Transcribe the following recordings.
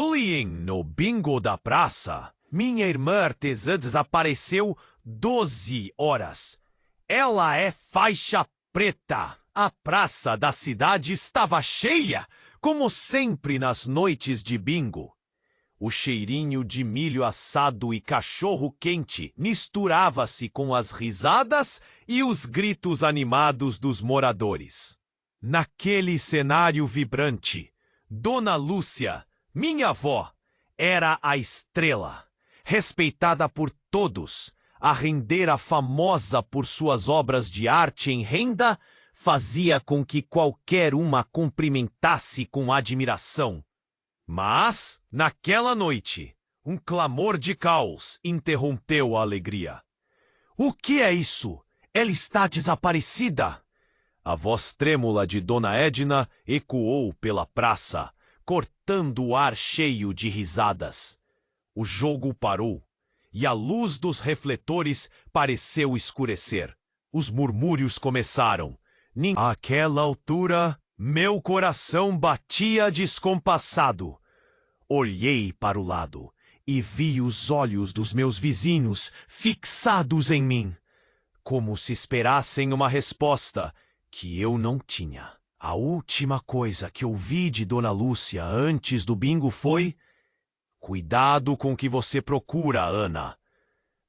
Bullying no bingo da praça. Minha irmã artesã desapareceu 12 horas. Ela é faixa preta. A praça da cidade estava cheia, como sempre nas noites de bingo. O cheirinho de milho assado e cachorro-quente misturava-se com as risadas e os gritos animados dos moradores. Naquele cenário vibrante, Dona Lúcia, minha avó, era a estrela, respeitada por todos. A rendeira famosa por suas obras de arte em renda fazia com que qualquer uma cumprimentasse com admiração. Mas, naquela noite, um clamor de caos interrompeu a alegria. O que é isso? Ela está desaparecida! A voz trêmula de Dona Edna ecoou pela praça, cortando o ar cheio de risadas. O jogo parou, e a luz dos refletores pareceu escurecer. Os murmúrios começaram. Àquela altura, meu coração batia descompassado. Olhei para o lado e vi os olhos dos meus vizinhos fixados em mim, como se esperassem uma resposta que eu não tinha. A última coisa que ouvi de Dona Lúcia antes do bingo foi: "Cuidado com o que você procura, Ana."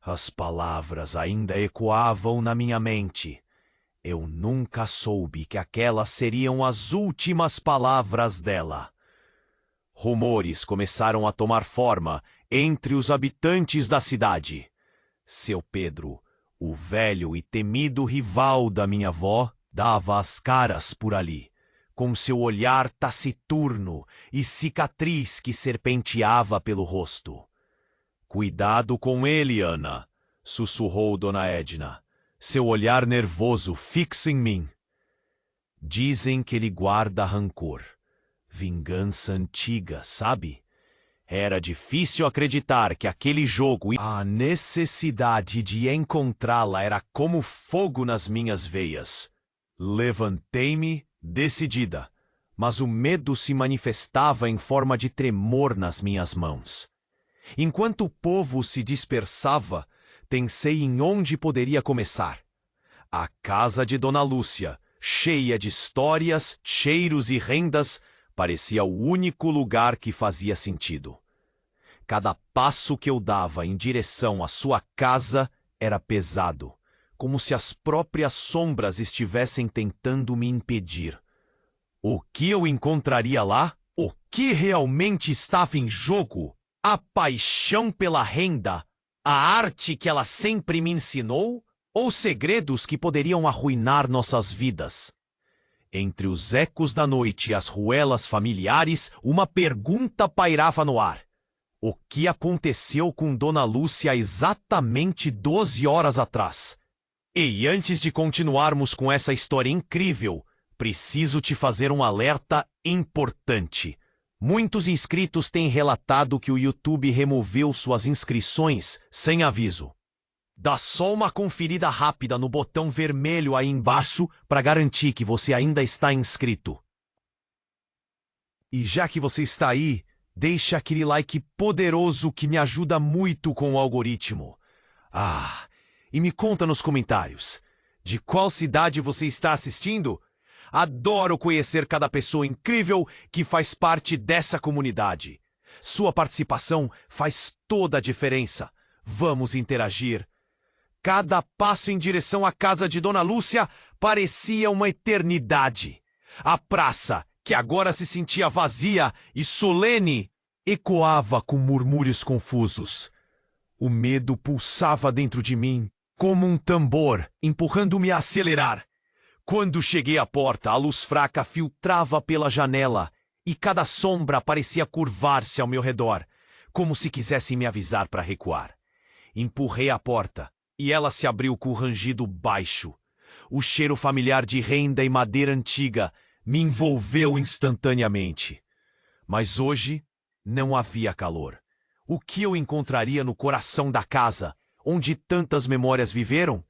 As palavras ainda ecoavam na minha mente. Eu nunca soube que aquelas seriam as últimas palavras dela. Rumores começaram a tomar forma entre os habitantes da cidade. Seu Pedro, o velho e temido rival da minha avó, dava as caras por ali, com seu olhar taciturno e cicatriz que serpenteava pelo rosto. "Cuidado com ele, Ana", sussurrou Dona Edna. Seu olhar nervoso fixa em mim. Dizem que ele guarda rancor. Vingança antiga, sabe? Era difícil acreditar que aquele jogo... A necessidade de encontrá-la era como fogo nas minhas veias. Levantei-me, decidida, mas o medo se manifestava em forma de tremor nas minhas mãos. Enquanto o povo se dispersava, pensei em onde poderia começar. A casa de Dona Lúcia, cheia de histórias, cheiros e rendas, parecia o único lugar que fazia sentido. Cada passo que eu dava em direção à sua casa era pesado, como se as próprias sombras estivessem tentando me impedir. O que eu encontraria lá? O que realmente estava em jogo? A paixão pela renda? A arte que ela sempre me ensinou? Ou segredos que poderiam arruinar nossas vidas? Entre os ecos da noite e as ruelas familiares, uma pergunta pairava no ar. O que aconteceu com Dona Lúcia há exatamente 12 horas atrás? E antes de continuarmos com essa história incrível, preciso te fazer um alerta importante. Muitos inscritos têm relatado que o YouTube removeu suas inscrições sem aviso. Dá só uma conferida rápida no botão vermelho aí embaixo para garantir que você ainda está inscrito. E já que você está aí, deixa aquele like poderoso que me ajuda muito com o algoritmo. E me conta nos comentários, de qual cidade você está assistindo? Adoro conhecer cada pessoa incrível que faz parte dessa comunidade. Sua participação faz toda a diferença. Vamos interagir. Cada passo em direção à casa de Dona Lúcia parecia uma eternidade. A praça, que agora se sentia vazia e solene, ecoava com murmúrios confusos. O medo pulsava dentro de mim, como um tambor, empurrando-me a acelerar. Quando cheguei à porta, a luz fraca filtrava pela janela e cada sombra parecia curvar-se ao meu redor, como se quisesse me avisar para recuar. Empurrei a porta e ela se abriu com rangido baixo. O cheiro familiar de renda e madeira antiga me envolveu instantaneamente. Mas hoje não havia calor. O que eu encontraria no coração da casa, onde tantas memórias viveram?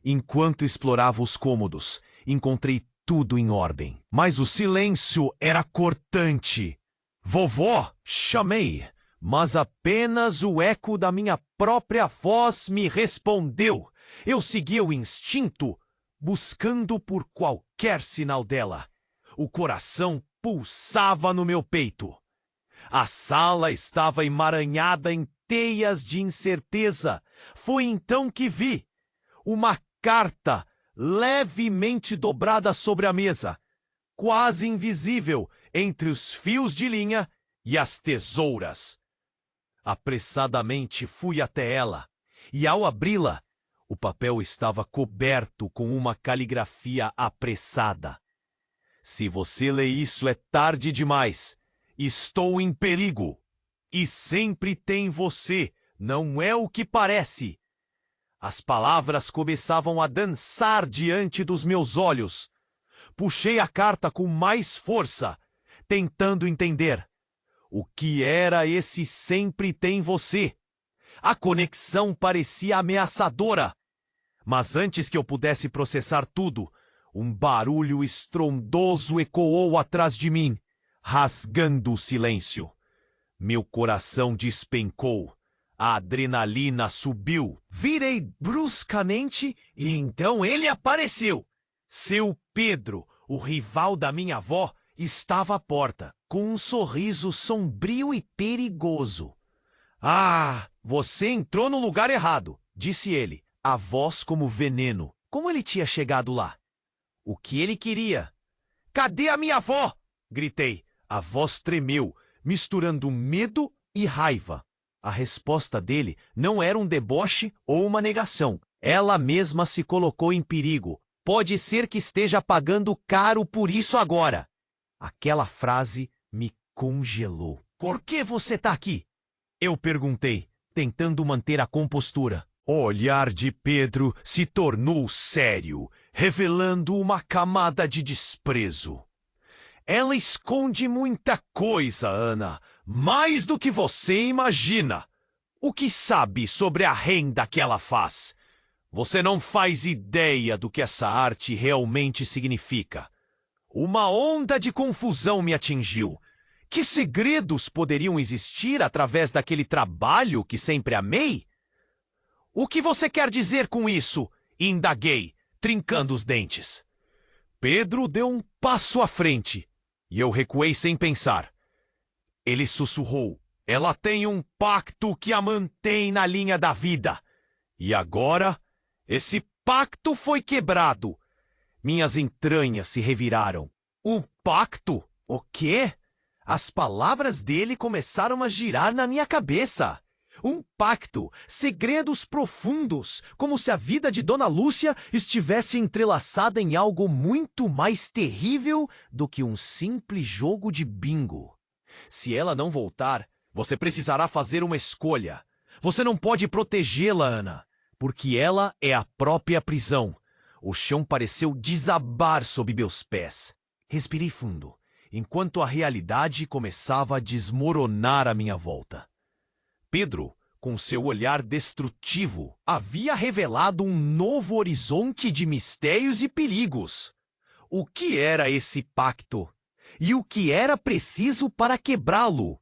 Enquanto explorava os cômodos, encontrei tudo em ordem. Mas o silêncio era cortante. Vovó, chamei, mas apenas o eco da minha própria voz me respondeu. Eu segui o instinto, buscando por qualquer sinal dela. O coração pulsava no meu peito. A sala estava emaranhada em teias de incerteza. Foi então que vi uma carta levemente dobrada sobre a mesa, quase invisível entre os fios de linha e as tesouras. Apressadamente fui até ela, e ao abri-la, o papel estava coberto com uma caligrafia apressada. Se você lê isso é tarde demais. Estou em perigo. E sempre tem você, não é o que parece. As palavras começavam a dançar diante dos meus olhos. Puxei a carta com mais força, tentando entender. O que era esse sempre tem você? A conexão parecia ameaçadora. Mas antes que eu pudesse processar tudo, um barulho estrondoso ecoou atrás de mim, rasgando o silêncio. Meu coração despencou. A adrenalina subiu. Virei bruscamente e então ele apareceu. Seu Pedro, o rival da minha avó, estava à porta, com um sorriso sombrio e perigoso. Ah, você entrou no lugar errado, disse ele, a voz como veneno. Como ele tinha chegado lá? O que ele queria? Cadê a minha avó? Gritei. A voz tremeu, misturando medo e raiva. A resposta dele não era um deboche ou uma negação. Ela mesma se colocou em perigo. Pode ser que esteja pagando caro por isso agora. Aquela frase me congelou. Por que você está aqui? Eu perguntei, tentando manter a compostura. O olhar de Pedro se tornou sério, revelando uma camada de desprezo. Ela esconde muita coisa, Ana, mais do que você imagina. O que sabe sobre a renda que ela faz? Você não faz ideia do que essa arte realmente significa. Uma onda de confusão me atingiu. Que segredos poderiam existir através daquele trabalho que sempre amei? O que você quer dizer com isso? Indaguei, trincando os dentes. Pedro deu um passo à frente. E eu recuei sem pensar. Ele sussurrou. Ela tem um pacto que a mantém na linha da vida. E agora, esse pacto foi quebrado. Minhas entranhas se reviraram. O pacto? O quê? As palavras dele começaram a girar na minha cabeça. Um pacto, segredos profundos, como se a vida de Dona Lúcia estivesse entrelaçada em algo muito mais terrível do que um simples jogo de bingo. Se ela não voltar, você precisará fazer uma escolha. Você não pode protegê-la, Ana, porque ela é a própria prisão. O chão pareceu desabar sob meus pés. Respirei fundo, enquanto a realidade começava a desmoronar à minha volta. Pedro, com seu olhar destrutivo, havia revelado um novo horizonte de mistérios e perigos. O que era esse pacto? E o que era preciso para quebrá-lo?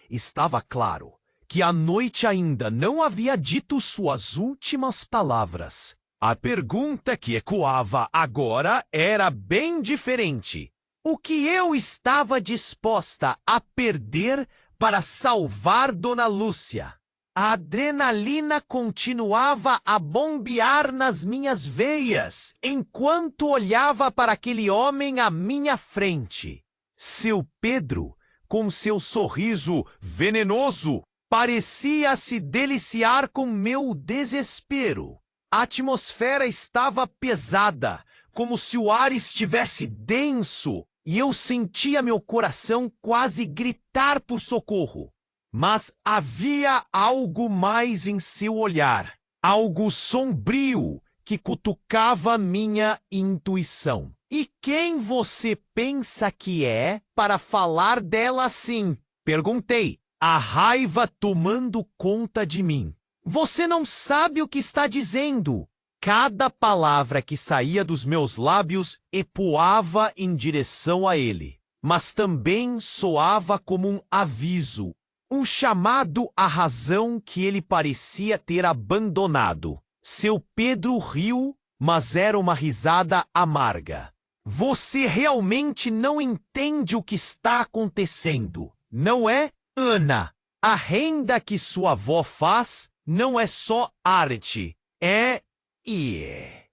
Estava claro que a noite ainda não havia dito suas últimas palavras. A pergunta que ecoava agora era bem diferente. O que eu estava disposta a perder para salvar Dona Lúcia? A adrenalina continuava a bombear nas minhas veias, enquanto olhava para aquele homem à minha frente. Seu Pedro, com seu sorriso venenoso, parecia se deliciar com meu desespero. A atmosfera estava pesada, como se o ar estivesse denso, e eu sentia meu coração quase gritar por socorro. Mas havia algo mais em seu olhar, algo sombrio que cutucava minha intuição. E quem você pensa que é para falar dela assim? Perguntei, a raiva tomando conta de mim. Você não sabe o que está dizendo. Cada palavra que saía dos meus lábios ecoava em direção a ele. mas também soava como um aviso, um chamado à razão que ele parecia ter abandonado. Seu Pedro riu, mas era uma risada amarga. Você realmente não entende o que está acontecendo, não é, Ana? A renda que sua avó faz não é só arte, é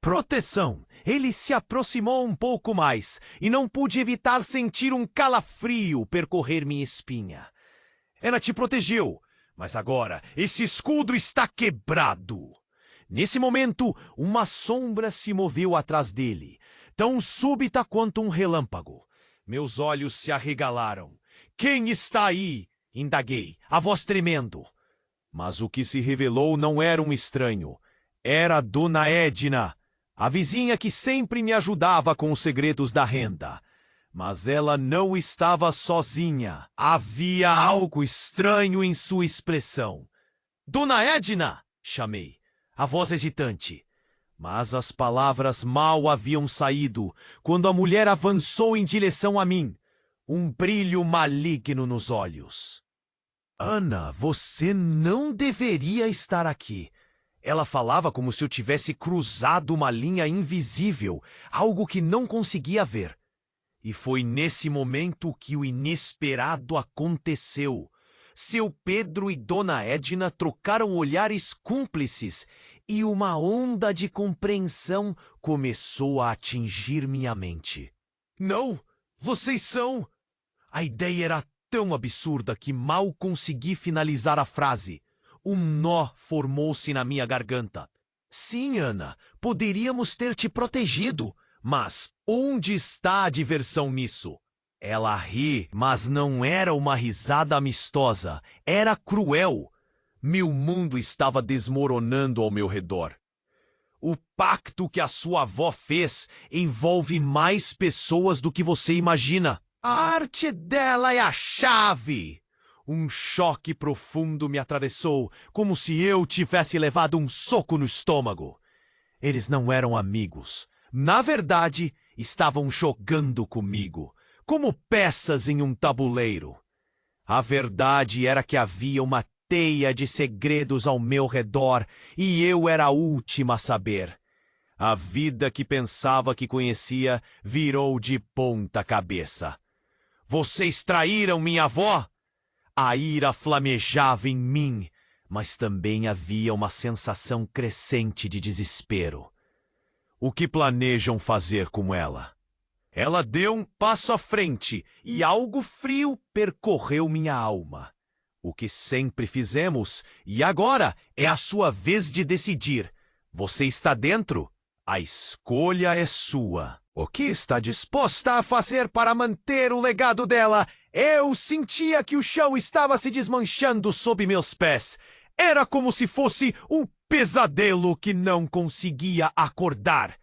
proteção. Ele se aproximou um pouco mais e não pude evitar sentir um calafrio percorrer minha espinha. Ela te protegeu, mas agora esse escudo está quebrado. Nesse momento, uma sombra se moveu atrás dele, tão súbita quanto um relâmpago. Meus olhos se arregalaram. Quem está aí? Indaguei, a voz tremendo. Mas o que se revelou não era um estranho. Era Dona Edna, a vizinha que sempre me ajudava com os segredos da renda. Mas ela não estava sozinha. Havia algo estranho em sua expressão. Dona Edna! Chamei, a voz hesitante. Mas as palavras mal haviam saído quando a mulher avançou em direção a mim, um brilho maligno nos olhos. Ana, você não deveria estar aqui. Ela falava como se eu tivesse cruzado uma linha invisível, algo que não conseguia ver. E foi nesse momento que o inesperado aconteceu. Seu Pedro e Dona Edna trocaram olhares cúmplices e uma onda de compreensão começou a atingir minha mente. Não, vocês são... A ideia era tão absurda que mal consegui finalizar a frase. Um nó formou-se na minha garganta. Sim, Ana, poderíamos ter te protegido. Mas onde está a diversão nisso? Ela ri, mas não era uma risada amistosa. Era cruel. Meu mundo estava desmoronando ao meu redor. O pacto que a sua avó fez envolve mais pessoas do que você imagina. A arte dela é a chave. Um choque profundo me atravessou, como se eu tivesse levado um soco no estômago. Eles não eram amigos. Na verdade, estavam jogando comigo, como peças em um tabuleiro. A verdade era que havia uma teia de segredos ao meu redor e eu era a última a saber. A vida que pensava que conhecia virou de ponta cabeça. Vocês traíram minha avó? A ira flamejava em mim, mas também havia uma sensação crescente de desespero. O que planejam fazer com ela? Ela deu um passo à frente e algo frio percorreu minha alma. O que sempre fizemos, e agora é a sua vez de decidir. Você está dentro? A escolha é sua. O que está disposta a fazer para manter o legado dela? Eu sentia que o chão estava se desmanchando sob meus pés. Era como se fosse um pesadelo que não conseguia acordar.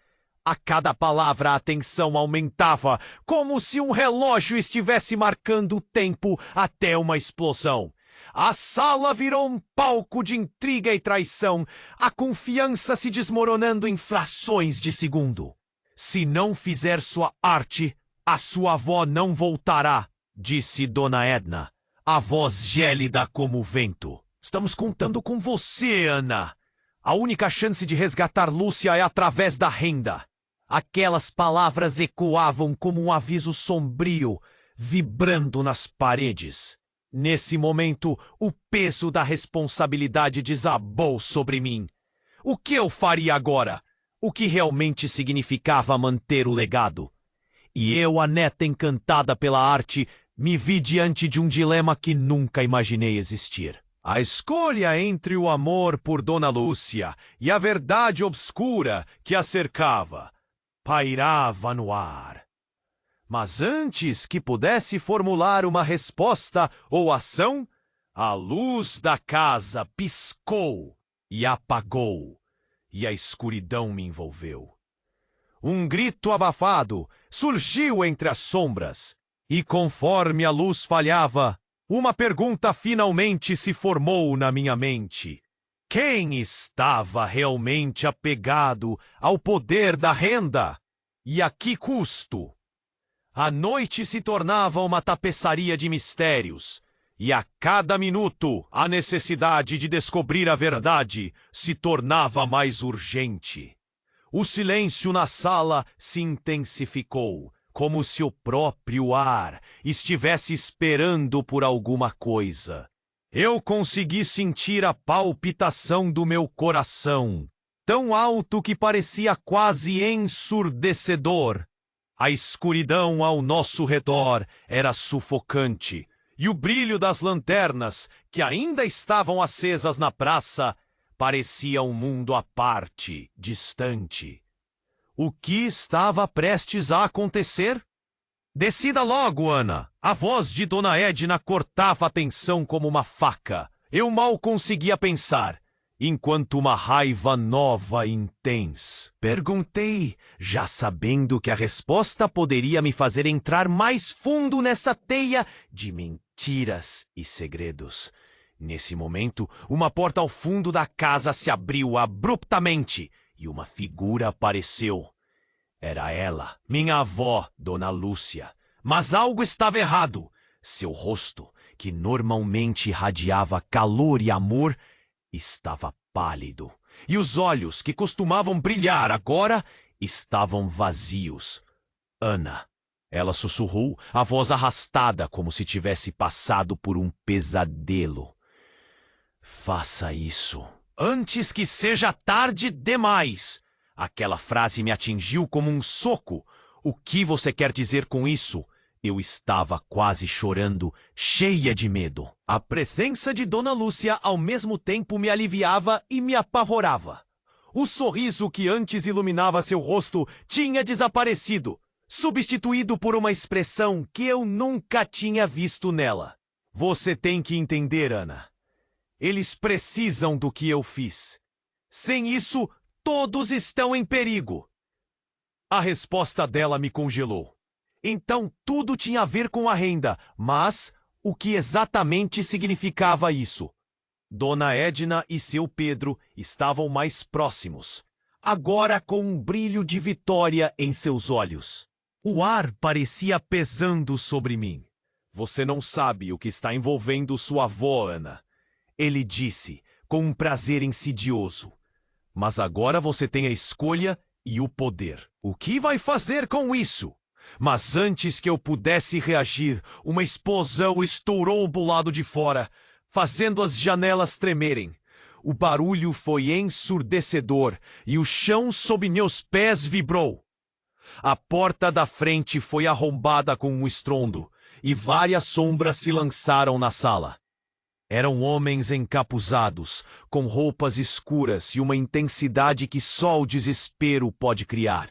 A cada palavra a tensão aumentava, como se um relógio estivesse marcando o tempo até uma explosão. A sala virou um palco de intriga e traição, a confiança se desmoronando em frações de segundo. Se não fizer sua arte, a sua avó não voltará, disse Dona Edna, a voz gélida como o vento. Estamos contando com você, Ana. A única chance de resgatar Lúcia é através da renda. Aquelas palavras ecoavam como um aviso sombrio, vibrando nas paredes. Nesse momento, o peso da responsabilidade desabou sobre mim. O que eu faria agora? O que realmente significava manter o legado? E eu, a neta encantada pela arte, me vi diante de um dilema que nunca imaginei existir. A escolha entre o amor por Dona Lúcia e a verdade obscura que a cercava pairava no ar. Mas antes que pudesse formular uma resposta ou ação, a luz da casa piscou e apagou, e a escuridão me envolveu. Um grito abafado surgiu entre as sombras, e conforme a luz falhava, uma pergunta finalmente se formou na minha mente. Quem estava realmente apegado ao poder da renda? E a que custo? A noite se tornava uma tapeçaria de mistérios, e a cada minuto a necessidade de descobrir a verdade se tornava mais urgente. O silêncio na sala se intensificou, como se o próprio ar estivesse esperando por alguma coisa. Eu consegui sentir a palpitação do meu coração, tão alto que parecia quase ensurdecedor. A escuridão ao nosso redor era sufocante, e o brilho das lanternas, que ainda estavam acesas na praça, parecia um mundo à parte, distante. O que estava prestes a acontecer? Decida logo, Ana! A voz de Dona Edna cortava a tensão como uma faca. Eu mal conseguia pensar, enquanto uma raiva nova e intensa. Perguntei, já sabendo que a resposta poderia me fazer entrar mais fundo nessa teia de mentiras e segredos. Nesse momento, uma porta ao fundo da casa se abriu abruptamente e uma figura apareceu. Era ela, minha avó, Dona Lúcia. Mas algo estava errado. Seu rosto, que normalmente irradiava calor e amor, estava pálido. E os olhos, que costumavam brilhar agora, estavam vazios. Ana. Ela sussurrou, a voz arrastada como se tivesse passado por um pesadelo. Faça isso antes que seja tarde demais. Aquela frase me atingiu como um soco. O que você quer dizer com isso? Eu estava quase chorando, cheia de medo. A presença de Dona Lúcia ao mesmo tempo me aliviava e me apavorava. O sorriso que antes iluminava seu rosto tinha desaparecido, substituído por uma expressão que eu nunca tinha visto nela. Você tem que entender, Ana. Eles precisam do que eu fiz. Sem isso, todos estão em perigo. A resposta dela me congelou. Então tudo tinha a ver com a renda, mas o que exatamente significava isso? Dona Edna e seu Pedro estavam mais próximos, agora com um brilho de vitória em seus olhos. O ar parecia pesando sobre mim. Você não sabe o que está envolvendo sua avó, Ana. Ele disse, com um prazer insidioso. Mas agora você tem a escolha e o poder. O que vai fazer com isso? Mas antes que eu pudesse reagir, uma explosão estourou do lado de fora, fazendo as janelas tremerem. O barulho foi ensurdecedor e o chão sob meus pés vibrou. A porta da frente foi arrombada com um estrondo e várias sombras se lançaram na sala. Eram homens encapuzados, com roupas escuras e uma intensidade que só o desespero pode criar.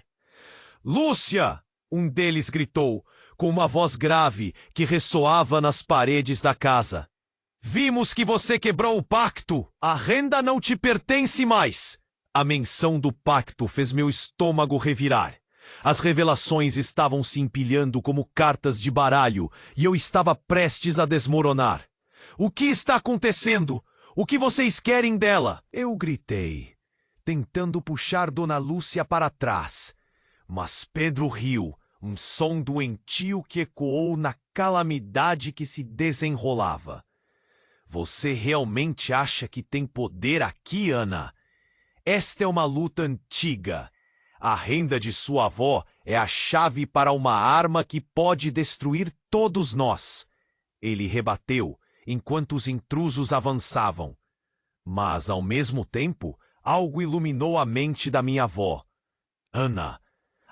Lúcia! Um deles gritou, com uma voz grave que ressoava nas paredes da casa. Vimos que você quebrou o pacto! A renda não te pertence mais! A menção do pacto fez meu estômago revirar. As revelações estavam se empilhando como cartas de baralho e eu estava prestes a desmoronar. O que está acontecendo? O que vocês querem dela? Eu gritei, tentando puxar Dona Lúcia para trás. Mas Pedro riu, um som doentio que ecoou na calamidade que se desenrolava. Você realmente acha que tem poder aqui, Ana? Esta é uma luta antiga. A renda de sua avó é a chave para uma arma que pode destruir todos nós. Ele rebateu, enquanto os intrusos avançavam. Mas, ao mesmo tempo, algo iluminou a mente da minha avó. Ana,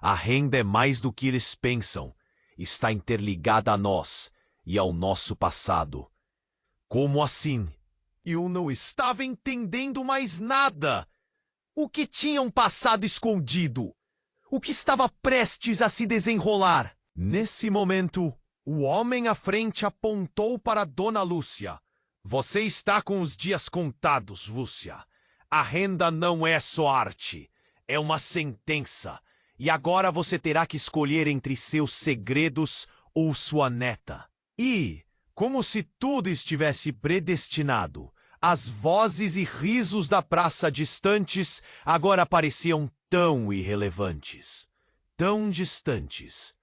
a renda é mais do que eles pensam. Está interligada a nós e ao nosso passado. Como assim? Eu não estava entendendo mais nada. O que tinha um passado escondido? O que estava prestes a se desenrolar? Nesse momento, o homem à frente apontou para Dona Lúcia. Você está com os dias contados, Lúcia. A renda não é só arte. É uma sentença. E agora você terá que escolher entre seus segredos ou sua neta. E, como se tudo estivesse predestinado, as vozes e risos da praça distantes agora pareciam tão irrelevantes, tão distantes.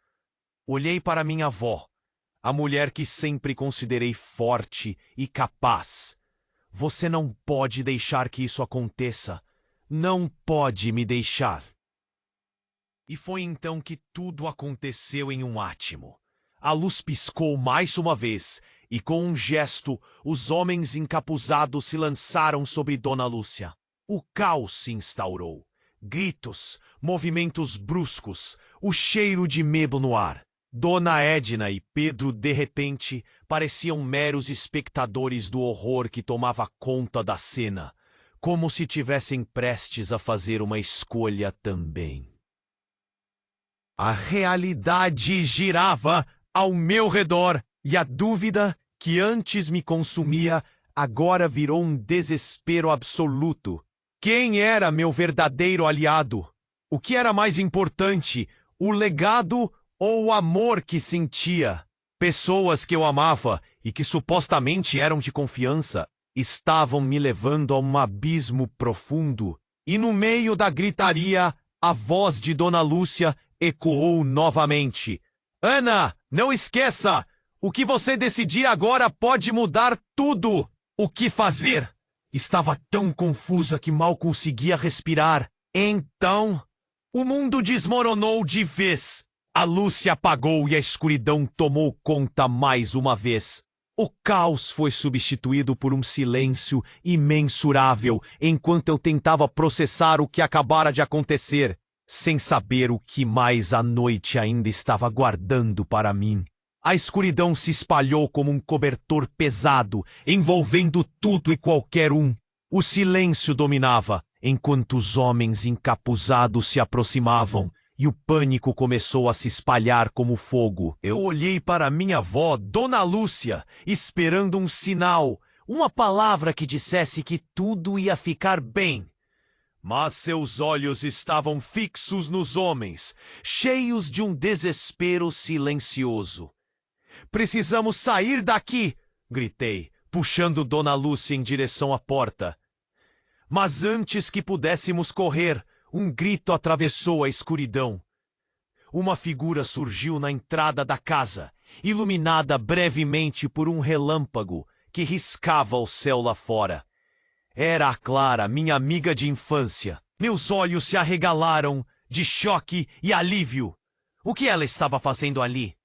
Olhei para minha avó, a mulher que sempre considerei forte e capaz. Você não pode deixar que isso aconteça. Não pode me deixar. E foi então que tudo aconteceu em um átimo. A luz piscou mais uma vez, e com um gesto, os homens encapuzados se lançaram sobre Dona Lúcia. O caos se instaurou. Gritos, movimentos bruscos, o cheiro de medo no ar. Dona Edna e Pedro, de repente, pareciam meros espectadores do horror que tomava conta da cena, como se tivessem prestes a fazer uma escolha também. A realidade girava ao meu redor e a dúvida que antes me consumia agora virou um desespero absoluto. Quem era meu verdadeiro aliado? O que era mais importante, o legado ou o amor que sentia? Pessoas que eu amava e que supostamente eram de confiança estavam me levando a um abismo profundo. E no meio da gritaria, a voz de Dona Lúcia ecoou novamente. Ana, não esqueça! O que você decidir agora pode mudar tudo! O que fazer? Estava tão confusa que mal conseguia respirar. Então, o mundo desmoronou de vez. A luz se apagou e a escuridão tomou conta mais uma vez. O caos foi substituído por um silêncio imensurável enquanto eu tentava processar o que acabara de acontecer, sem saber o que mais a noite ainda estava guardando para mim. A escuridão se espalhou como um cobertor pesado, envolvendo tudo e qualquer um. O silêncio dominava, enquanto os homens encapuzados se aproximavam, e o pânico começou a se espalhar como fogo. Eu olhei para minha avó, Dona Lúcia, esperando um sinal, uma palavra que dissesse que tudo ia ficar bem. Mas seus olhos estavam fixos nos homens, cheios de um desespero silencioso. Precisamos sair daqui! Gritei, puxando Dona Lúcia em direção à porta. Mas antes que pudéssemos correr, um grito atravessou a escuridão. Uma figura surgiu na entrada da casa, iluminada brevemente por um relâmpago que riscava o céu lá fora. Era a Clara, minha amiga de infância. Meus olhos se arregalaram de choque e alívio. O que ela estava fazendo ali?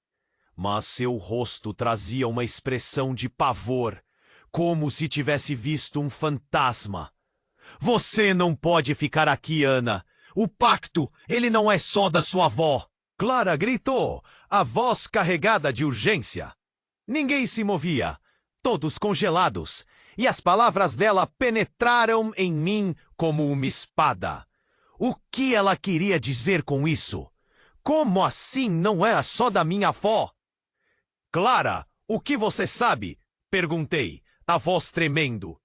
Mas seu rosto trazia uma expressão de pavor, como se tivesse visto um fantasma. Você não pode ficar aqui, Ana. O pacto, ele não é só da sua avó. Clara gritou, a voz carregada de urgência. Ninguém se movia, todos congelados, e as palavras dela penetraram em mim como uma espada. O que ela queria dizer com isso? Como assim não é só da minha avó? Clara, o que você sabe? Perguntei, a voz tremendo.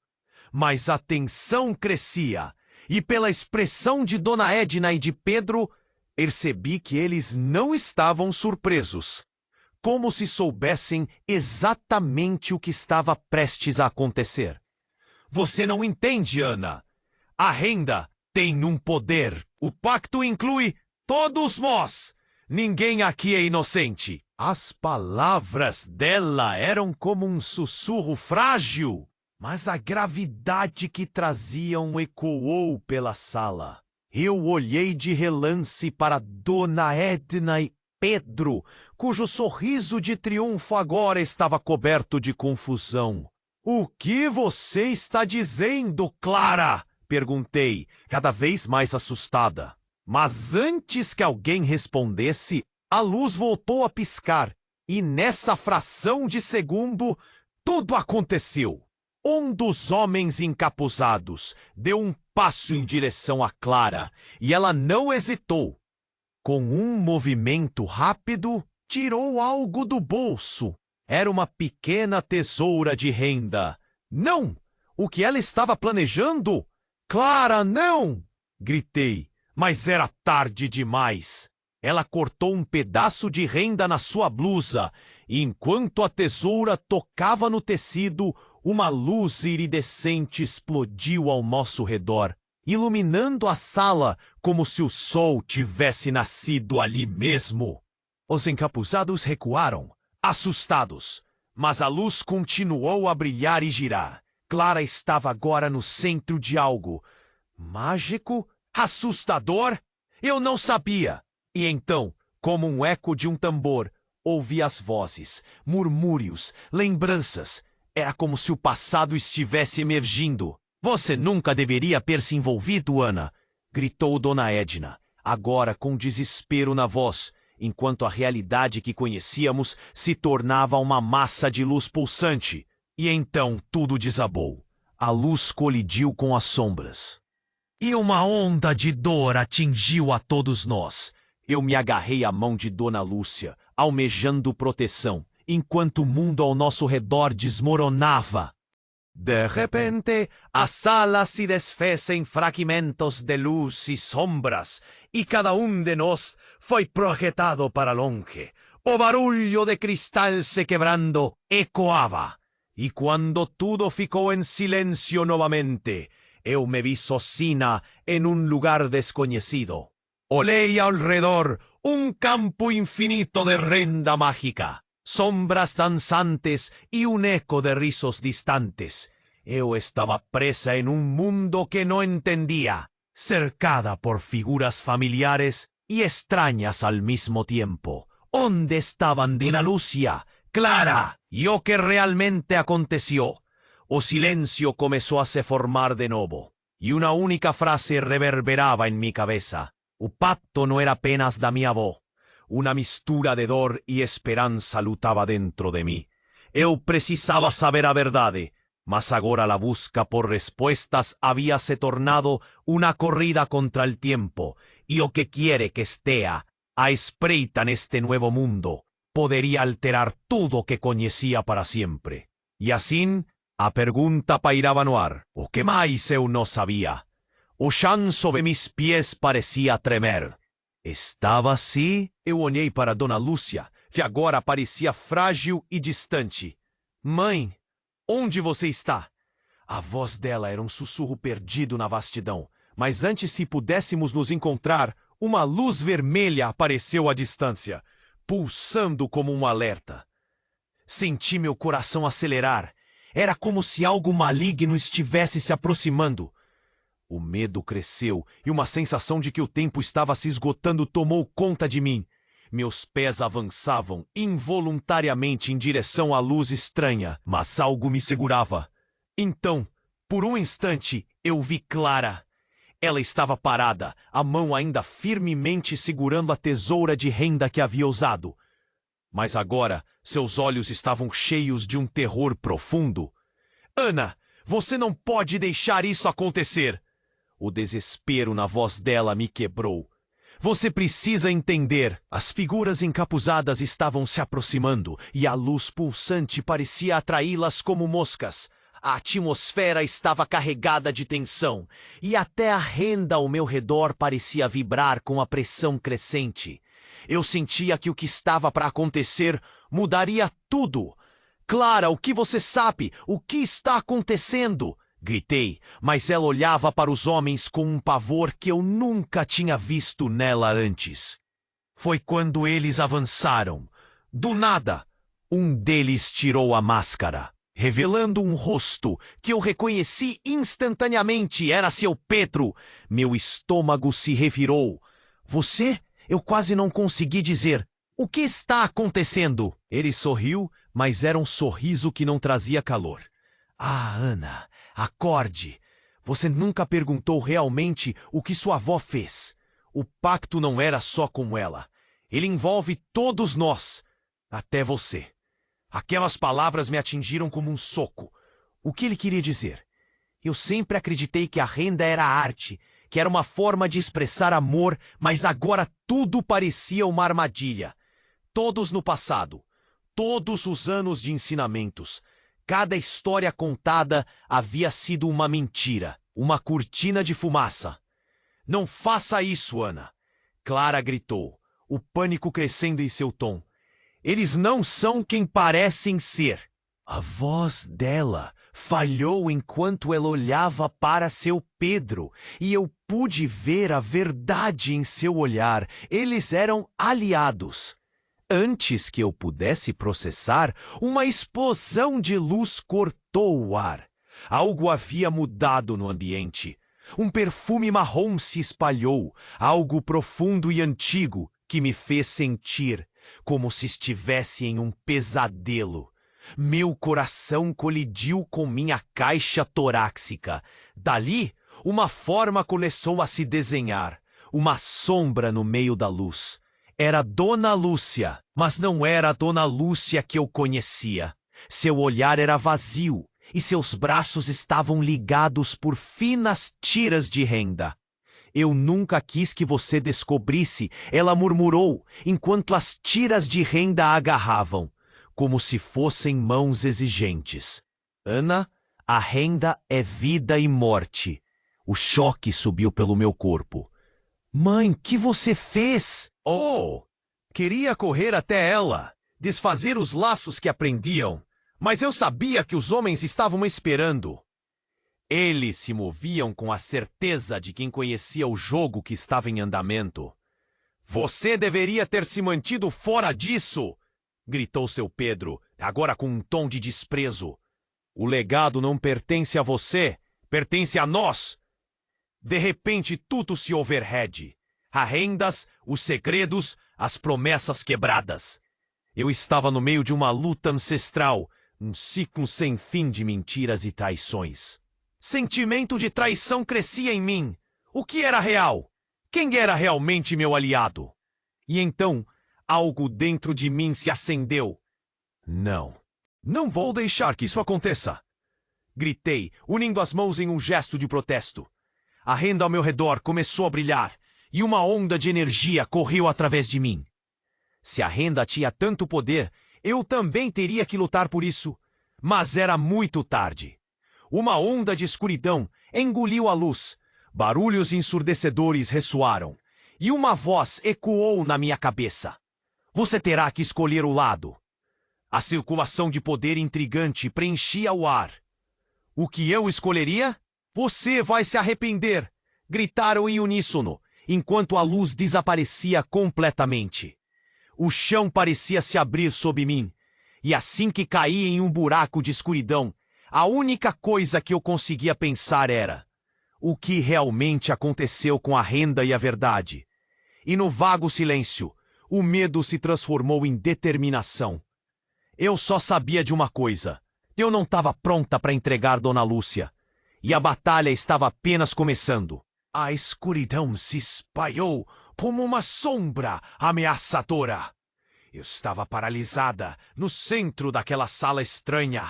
Mas a tensão crescia, e pela expressão de Dona Edna e de Pedro, percebi que eles não estavam surpresos, como se soubessem exatamente o que estava prestes a acontecer. Você não entende, Ana. A renda tem um poder. O pacto inclui todos nós. Ninguém aqui é inocente. As palavras dela eram como um sussurro frágil, mas a gravidade que traziam ecoou pela sala. Eu olhei de relance para Dona Edna e Pedro, cujo sorriso de triunfo agora estava coberto de confusão. O que você está dizendo, Clara? Perguntei, cada vez mais assustada. Mas antes que alguém respondesse, a luz voltou a piscar, e nessa fração de segundo, tudo aconteceu. Um dos homens encapuzados deu um passo em direção a Clara, e ela não hesitou. Com um movimento rápido, tirou algo do bolso. Era uma pequena tesoura de renda. Não! O que ela estava planejando? Clara, não! Gritei, mas era tarde demais. Ela cortou um pedaço de renda na sua blusa, e enquanto a tesoura tocava no tecido, uma luz iridescente explodiu ao nosso redor, iluminando a sala como se o sol tivesse nascido ali mesmo. Os encapuzados recuaram, assustados, mas a luz continuou a brilhar e girar. Clara estava agora no centro de algo mágico, assustador. Eu não sabia. E então, como um eco de um tambor, ouvi as vozes, murmúrios, lembranças. Era como se o passado estivesse emergindo. Você nunca deveria ter se envolvido, Ana, gritou Dona Edna, agora com desespero na voz, enquanto a realidade que conhecíamos se tornava uma massa de luz pulsante. E então tudo desabou. A luz colidiu com as sombras. E uma onda de dor atingiu a todos nós. Eu me agarrei à mão de Dona Lúcia, almejando proteção, enquanto o mundo ao nosso redor desmoronava. De repente, a sala se desfez em fragmentos de luz e sombras, e cada de nós foi projetado para longe. O barulho de cristal se quebrando ecoava. E quando tudo ficou em silêncio novamente, eu me vi sozinha em um lugar desconhecido. Olhei ao redor campo infinito de renda mágica, sombras dançantes e eco de risos distantes. Eu estava presa em mundo que não entendia, cercada por figuras familiares e extrañas al mismo tiempo. ¿Onde estaban Dona Lúcia, Clara y o que realmente aconteció? O silencio comenzó a se formar de nuevo, y una única frase reverberaba en mi cabeza. O pacto no era apenas da minha avó. Una mistura de dor y esperanza lutaba dentro de mí. Eu precisaba saber a verdade, mas agora la busca por respuestas había se tornado una corrida contra el tiempo, y o que quiere que estea a espreita neste nuevo mundo, poderia alterar tudo que conhecia para sempre. E assim, a pergunta pairava no ar. O que mais eu não sabia? O chão sob mis pés parecia tremer. Estava assim? Eu olhei para Dona Lúcia, que agora parecia frágil e distante. Mãe, onde você está? A voz dela era um sussurro perdido na vastidão, mas antes que pudéssemos nos encontrar, uma luz vermelha apareceu à distância, pulsando como um alerta. Senti meu coração acelerar. Era como se algo maligno estivesse se aproximando. O medo cresceu e uma sensação de que o tempo estava se esgotando tomou conta de mim. Meus pés avançavam involuntariamente em direção à luz estranha, mas algo me segurava. Então, por um instante, eu vi Clara. Ela estava parada, a mão ainda firmemente segurando a tesoura de renda que havia usado. Mas agora, seus olhos estavam cheios de um terror profundo. Ana, você não pode deixar isso acontecer! O desespero na voz dela me quebrou. Você precisa entender. As figuras encapuzadas estavam se aproximando e a luz pulsante parecia atraí-las como moscas. A atmosfera estava carregada de tensão e até a renda ao meu redor parecia vibrar com a pressão crescente. Eu sentia que o que estava para acontecer mudaria tudo. Clara, o que você sabe? O que está acontecendo? Gritei, mas ela olhava para os homens com um pavor que eu nunca tinha visto nela antes. Foi quando eles avançaram. Do nada, um deles tirou a máscara, revelando um rosto que eu reconheci instantaneamente. Era seu Pedro. Meu estômago se revirou. Você? Eu quase não consegui dizer. O que está acontecendo? Ele sorriu, mas era um sorriso que não trazia calor. Ah, Ana, acorde. Você nunca perguntou realmente o que sua avó fez. O pacto não era só com ela. Ele envolve todos nós, até você. Aquelas palavras me atingiram como um soco. O que ele queria dizer? Eu sempre acreditei que a renda era arte, que era uma forma de expressar amor, mas agora tudo parecia uma armadilha. Todos no passado, todos os anos de ensinamentos, cada história contada havia sido uma mentira, uma cortina de fumaça. Não faça isso, Ana! Clara gritou, o pânico crescendo em seu tom. Eles não são quem parecem ser. A voz dela falhou enquanto ela olhava para seu Pedro, e eu pude ver a verdade em seu olhar. Eles eram aliados. Antes que eu pudesse processar, uma explosão de luz cortou o ar. Algo havia mudado no ambiente. Um perfume marrom se espalhou, algo profundo e antigo que me fez sentir como se estivesse em um pesadelo. Meu coração colidiu com minha caixa torácica. Dali, uma forma começou a se desenhar, uma sombra no meio da luz. Era Dona Lúcia, mas não era a Dona Lúcia que eu conhecia. Seu olhar era vazio e seus braços estavam ligados por finas tiras de renda. Eu nunca quis que você descobrisse, ela murmurou, enquanto as tiras de renda a agarravam, como se fossem mãos exigentes. Ana, a renda é vida e morte. O choque subiu pelo meu corpo. Mãe, que você fez? Oh, queria correr até ela, desfazer os laços que a prendiam, mas eu sabia que os homens estavam esperando. Eles se moviam com a certeza de quem conhecia o jogo que estava em andamento. Você deveria ter se mantido fora disso! Gritou seu Pedro, agora com um tom de desprezo. O legado não pertence a você, pertence a nós! De repente tudo se overhead. As rendas, os segredos, as promessas quebradas. Eu estava no meio de uma luta ancestral, um ciclo sem fim de mentiras e traições. Sentimento de traição crescia em mim. O que era real? Quem era realmente meu aliado? E então, algo dentro de mim se acendeu. Não vou deixar que isso aconteça! Gritei, unindo as mãos em um gesto de protesto. A renda ao meu redor começou a brilhar, e uma onda de energia correu através de mim. Se a renda tinha tanto poder, eu também teria que lutar por isso. Mas era muito tarde. Uma onda de escuridão engoliu a luz. Barulhos ensurdecedores ressoaram. E uma voz ecoou na minha cabeça. Você terá que escolher o lado. A circulação de poder intrigante preenchia o ar. O que eu escolheria? Você vai se arrepender! Gritaram em uníssono, enquanto a luz desaparecia completamente. O chão parecia se abrir sob mim, e assim que caí em um buraco de escuridão, a única coisa que eu conseguia pensar era: o que realmente aconteceu com a renda e a verdade? E no vago silêncio, o medo se transformou em determinação. Eu só sabia de uma coisa: eu não estava pronta para entregar Dona Lúcia, e a batalha estava apenas começando. A escuridão se espalhou como uma sombra ameaçadora. Eu estava paralisada no centro daquela sala estranha,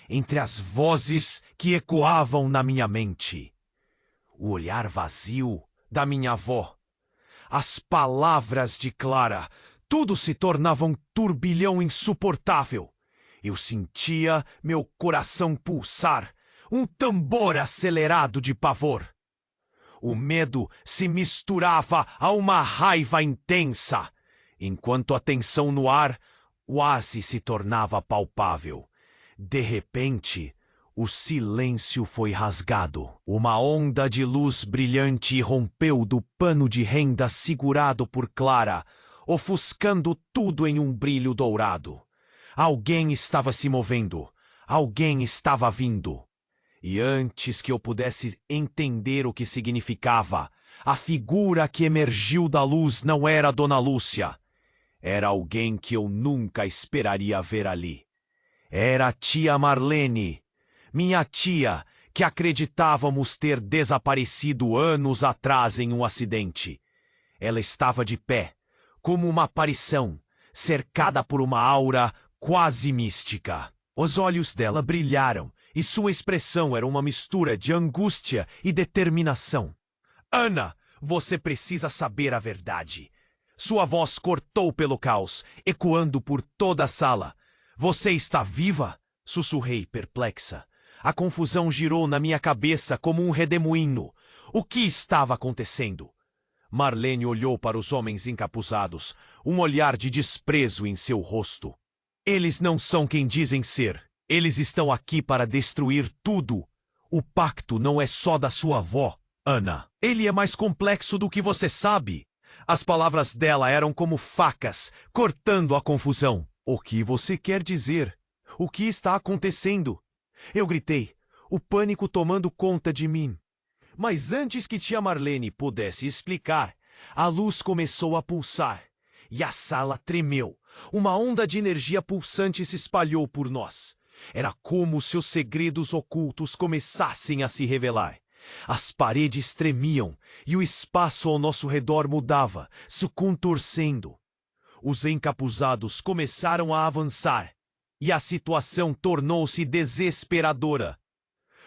entre as vozes que ecoavam na minha mente. O olhar vazio da minha avó, as palavras de Clara, tudo se tornava um turbilhão insuportável. Eu sentia meu coração pulsar, um tambor acelerado de pavor. O medo se misturava a uma raiva intensa, enquanto a tensão no ar quase se tornava palpável. De repente, o silêncio foi rasgado. Uma onda de luz brilhante rompeu do pano de renda segurado por Clara, ofuscando tudo em um brilho dourado. Alguém estava se movendo. Alguém estava vindo. E antes que eu pudesse entender o que significava, a figura que emergiu da luz não era Dona Lúcia. Era alguém que eu nunca esperaria ver ali. Era a tia Marlene, minha tia, que acreditávamos ter desaparecido anos atrás em um acidente. Ela estava de pé, como uma aparição, cercada por uma aura quase mística. Os olhos dela brilharam, e sua expressão era uma mistura de angústia e determinação. Ana, você precisa saber a verdade. Sua voz cortou pelo caos, ecoando por toda a sala. Você está viva? Sussurrei, perplexa. A confusão girou na minha cabeça como um redemoinho. O que estava acontecendo? Marlene olhou para os homens encapuzados, um olhar de desprezo em seu rosto. Eles não são quem dizem ser. Eles estão aqui para destruir tudo. O pacto não é só da sua avó, Ana. Ele é mais complexo do que você sabe. As palavras dela eram como facas, cortando a confusão. O que você quer dizer? O que está acontecendo? Eu gritei, o pânico tomando conta de mim. Mas antes que tia Marlene pudesse explicar, a luz começou a pulsar e a sala tremeu. Uma onda de energia pulsante se espalhou por nós. Era como se os segredos ocultos começassem a se revelar. As paredes tremiam e o espaço ao nosso redor mudava, se contorcendo. Os encapuzados começaram a avançar e a situação tornou-se desesperadora.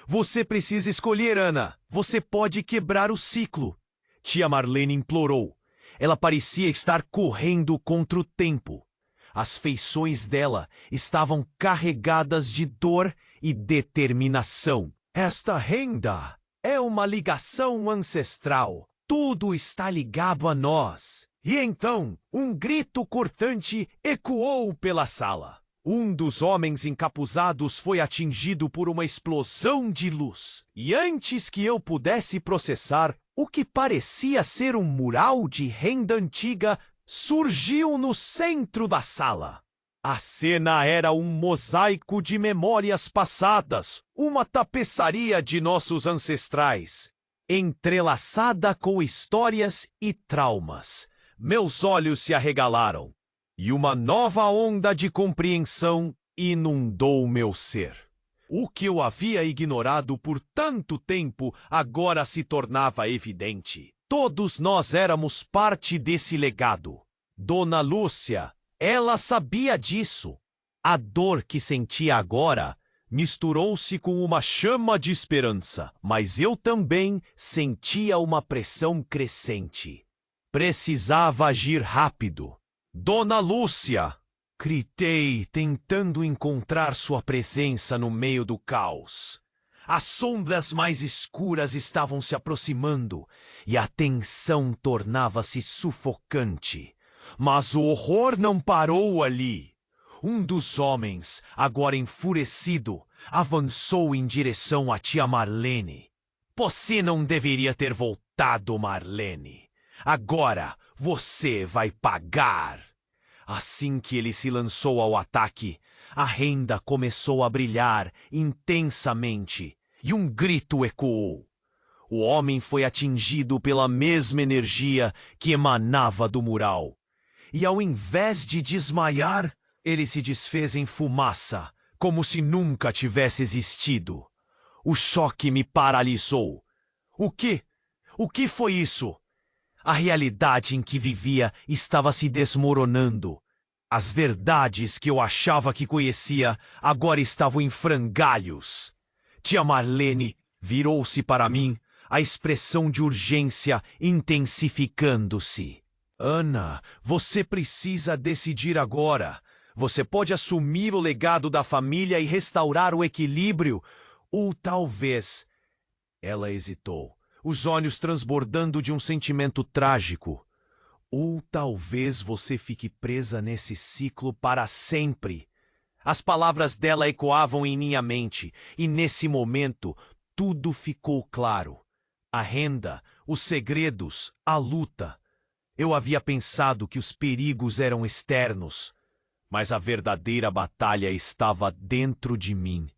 Você precisa escolher, Ana. Você pode quebrar o ciclo. Tia Marlene implorou. Ela parecia estar correndo contra o tempo. As feições dela estavam carregadas de dor e determinação. Esta renda é uma ligação ancestral. Tudo está ligado a nós. E então, um grito cortante ecoou pela sala. Um dos homens encapuzados foi atingido por uma explosão de luz. E antes que eu pudesse processar, o que parecia ser um mural de renda antiga surgiu no centro da sala. A cena era um mosaico de memórias passadas, uma tapeçaria de nossos ancestrais, entrelaçada com histórias e traumas. Meus olhos se arregalaram. E uma nova onda de compreensão inundou meu ser. O que eu havia ignorado por tanto tempo agora se tornava evidente. Todos nós éramos parte desse legado. Dona Lúcia, ela sabia disso. A dor que sentia agora misturou-se com uma chama de esperança, mas eu também sentia uma pressão crescente. Precisava agir rápido. Dona Lúcia! Gritei, tentando encontrar sua presença no meio do caos. As sombras mais escuras estavam se aproximando e a tensão tornava-se sufocante. Mas o horror não parou ali. Um dos homens, agora enfurecido, avançou em direção a tia Marlene. Você não deveria ter voltado, Marlene. Agora você vai pagar. Assim que ele se lançou ao ataque, a renda começou a brilhar intensamente e um grito ecoou. O homem foi atingido pela mesma energia que emanava do mural. E ao invés de desmaiar, ele se desfez em fumaça, como se nunca tivesse existido. O choque me paralisou. O quê? O que foi isso? A realidade em que vivia estava se desmoronando. As verdades que eu achava que conhecia agora estavam em frangalhos. Tia Marlene virou-se para mim, a expressão de urgência intensificando-se. Ana, você precisa decidir agora. Você pode assumir o legado da família e restaurar o equilíbrio. Ou talvez... Ela hesitou, os olhos transbordando de um sentimento trágico. Ou talvez você fique presa nesse ciclo para sempre. As palavras dela ecoavam em minha mente, e nesse momento tudo ficou claro. A renda, os segredos, a luta. Eu havia pensado que os perigos eram externos, mas a verdadeira batalha estava dentro de mim.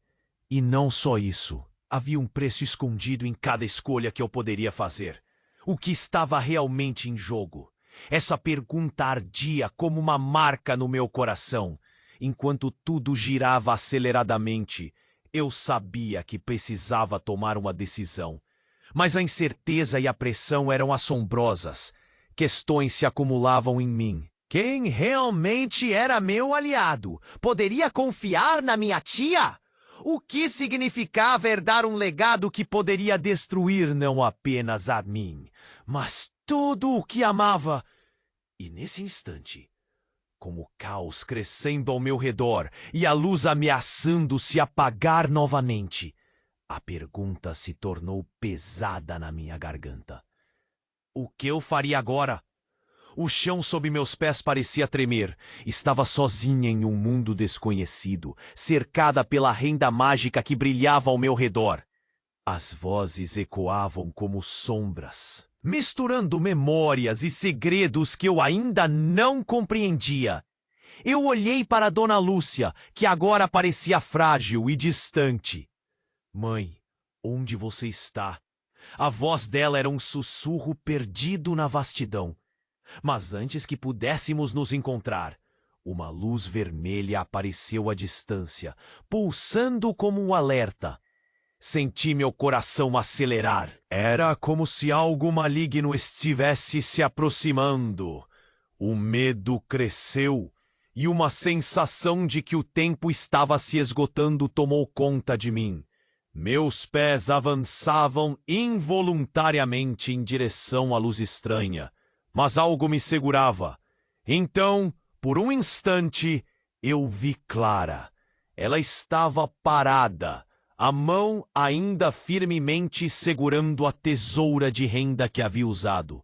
E não só isso. Havia um preço escondido em cada escolha que eu poderia fazer. O que estava realmente em jogo? Essa pergunta ardia como uma marca no meu coração. Enquanto tudo girava aceleradamente, eu sabia que precisava tomar uma decisão. Mas a incerteza e a pressão eram assombrosas. Questões se acumulavam em mim. Quem realmente era meu aliado? Poderia confiar na minha tia? O que significava herdar um legado que poderia destruir não apenas a mim, mas tudo o que amava? E nesse instante, com o caos crescendo ao meu redor e a luz ameaçando se apagar novamente, a pergunta se tornou pesada na minha garganta. O que eu faria agora? O chão sob meus pés parecia tremer. Estava sozinha em um mundo desconhecido, cercada pela renda mágica que brilhava ao meu redor. As vozes ecoavam como sombras. misturando memórias e segredos que eu ainda não compreendia. Eu olhei para Dona Lúcia, que agora parecia frágil e distante. Mãe, onde você está? A voz dela era um sussurro perdido na vastidão. Mas antes que pudéssemos nos encontrar, uma luz vermelha apareceu à distância, pulsando como um alerta. Senti meu coração acelerar. Era como se algo maligno estivesse se aproximando. O medo cresceu e uma sensação de que o tempo estava se esgotando tomou conta de mim. Meus pés avançavam involuntariamente em direção à luz estranha, mas algo me segurava. Então, por um instante, eu vi Clara. Ela estava parada, a mão ainda firmemente segurando a tesoura de renda que havia usado.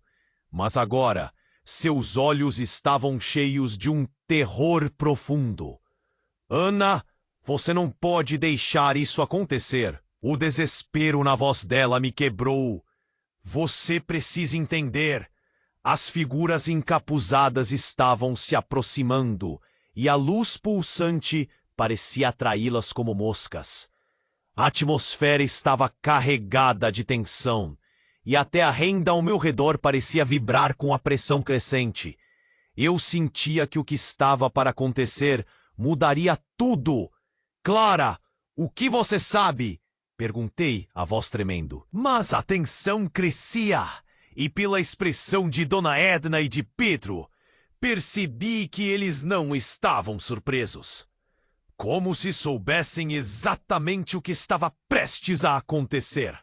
Mas agora, seus olhos estavam cheios de um terror profundo. Ana, você não pode deixar isso acontecer. O desespero na voz dela me quebrou. Você precisa entender. As figuras encapuzadas estavam se aproximando e a luz pulsante parecia atraí-las como moscas. A atmosfera estava carregada de tensão e até a renda ao meu redor parecia vibrar com a pressão crescente. Eu sentia que o que estava para acontecer mudaria tudo. Clara, o que você sabe? Perguntei, a voz tremendo. Mas a tensão crescia, e pela expressão de Dona Edna e de Pedro, percebi que eles não estavam surpresos. Como se soubessem exatamente o que estava prestes a acontecer.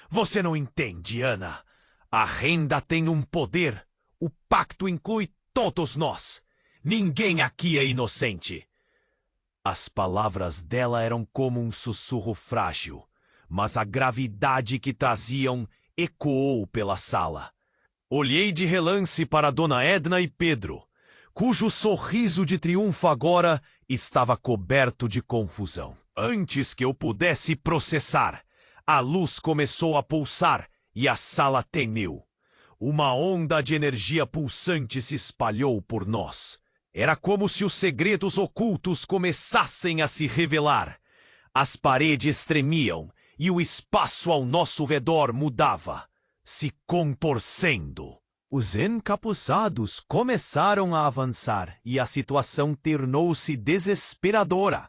Você não entende, Ana. A renda tem um poder. O pacto inclui todos nós. Ninguém aqui é inocente. As palavras dela eram como um sussurro frágil, mas a gravidade que traziam ecoou pela sala. Olhei de relance para Dona Edna e Pedro, cujo sorriso de triunfo agora estava coberto de confusão. Antes que eu pudesse processar, a luz começou a pulsar e a sala tremeu. Uma onda de energia pulsante se espalhou por nós. Era como se os segredos ocultos começassem a se revelar. As paredes tremiam e o espaço ao nosso redor mudava, se contorcendo. Os encapuzados começaram a avançar e a situação tornou-se desesperadora.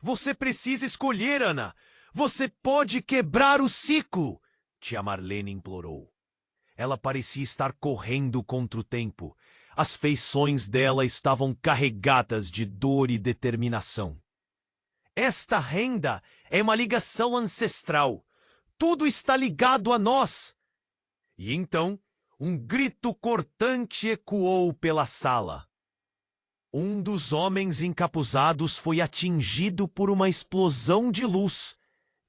Você precisa escolher, Ana. Você pode quebrar o ciclo, tia Marlene implorou. Ela parecia estar correndo contra o tempo. As feições dela estavam carregadas de dor e determinação. Esta renda é uma ligação ancestral. Tudo está ligado a nós. E então, um grito cortante ecoou pela sala. Um dos homens encapuzados foi atingido por uma explosão de luz.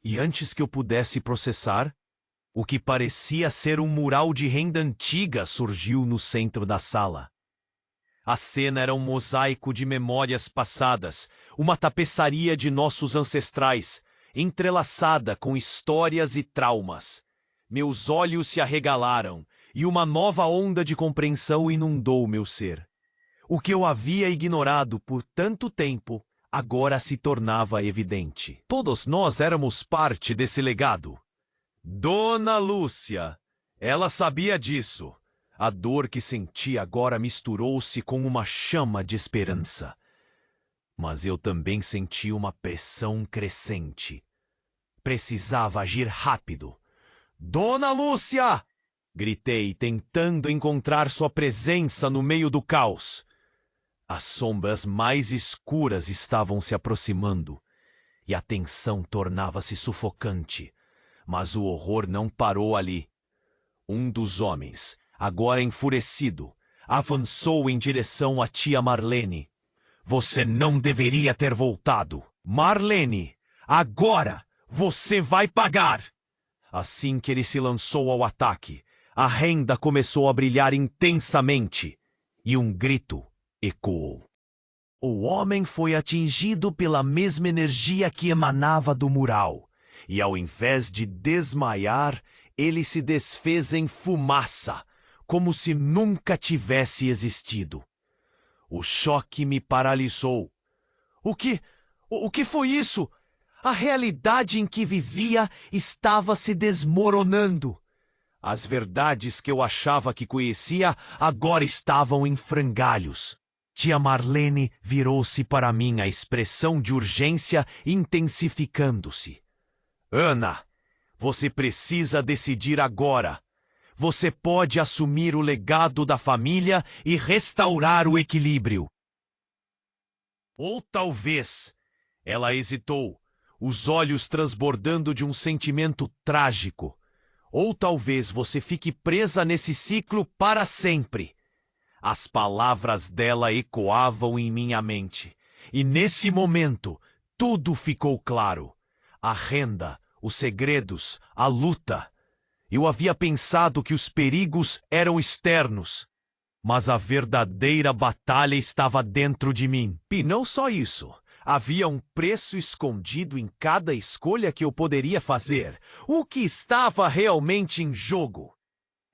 E antes que eu pudesse processar, o que parecia ser um mural de renda antiga surgiu no centro da sala. A cena era um mosaico de memórias passadas, uma tapeçaria de nossos ancestrais, entrelaçada com histórias e traumas. Meus olhos se arregalaram e uma nova onda de compreensão inundou meu ser. O que eu havia ignorado por tanto tempo, agora se tornava evidente. Todos nós éramos parte desse legado. Dona Lúcia, ela sabia disso. A dor que sentia agora misturou-se com uma chama de esperança. Mas eu também senti uma pressão crescente. Precisava agir rápido. Dona Lúcia! Gritei, tentando encontrar sua presença no meio do caos. As sombras mais escuras estavam se aproximando, e a tensão tornava-se sufocante. Mas o horror não parou ali. Um dos homens, agora enfurecido, avançou em direção à tia Marlene. Você não deveria ter voltado. Marlene, agora você vai pagar! Assim que ele se lançou ao ataque, a renda começou a brilhar intensamente e um grito ecoou. O homem foi atingido pela mesma energia que emanava do mural, e ao invés de desmaiar, ele se desfez em fumaça, como se nunca tivesse existido. O choque me paralisou. O que foi isso? A realidade em que vivia estava se desmoronando. As verdades que eu achava que conhecia agora estavam em frangalhos. Tia Marlene virou-se para mim, a expressão de urgência intensificando-se. Ana, você precisa decidir agora. Você pode assumir o legado da família e restaurar o equilíbrio. Ou talvez, ela hesitou, os olhos transbordando de um sentimento trágico. Ou talvez você fique presa nesse ciclo para sempre. As palavras dela ecoavam em minha mente. E nesse momento, tudo ficou claro. A renda, os segredos, a luta. Eu havia pensado que os perigos eram externos. Mas a verdadeira batalha estava dentro de mim. E não só isso. Havia um preço escondido em cada escolha que eu poderia fazer. O que estava realmente em jogo?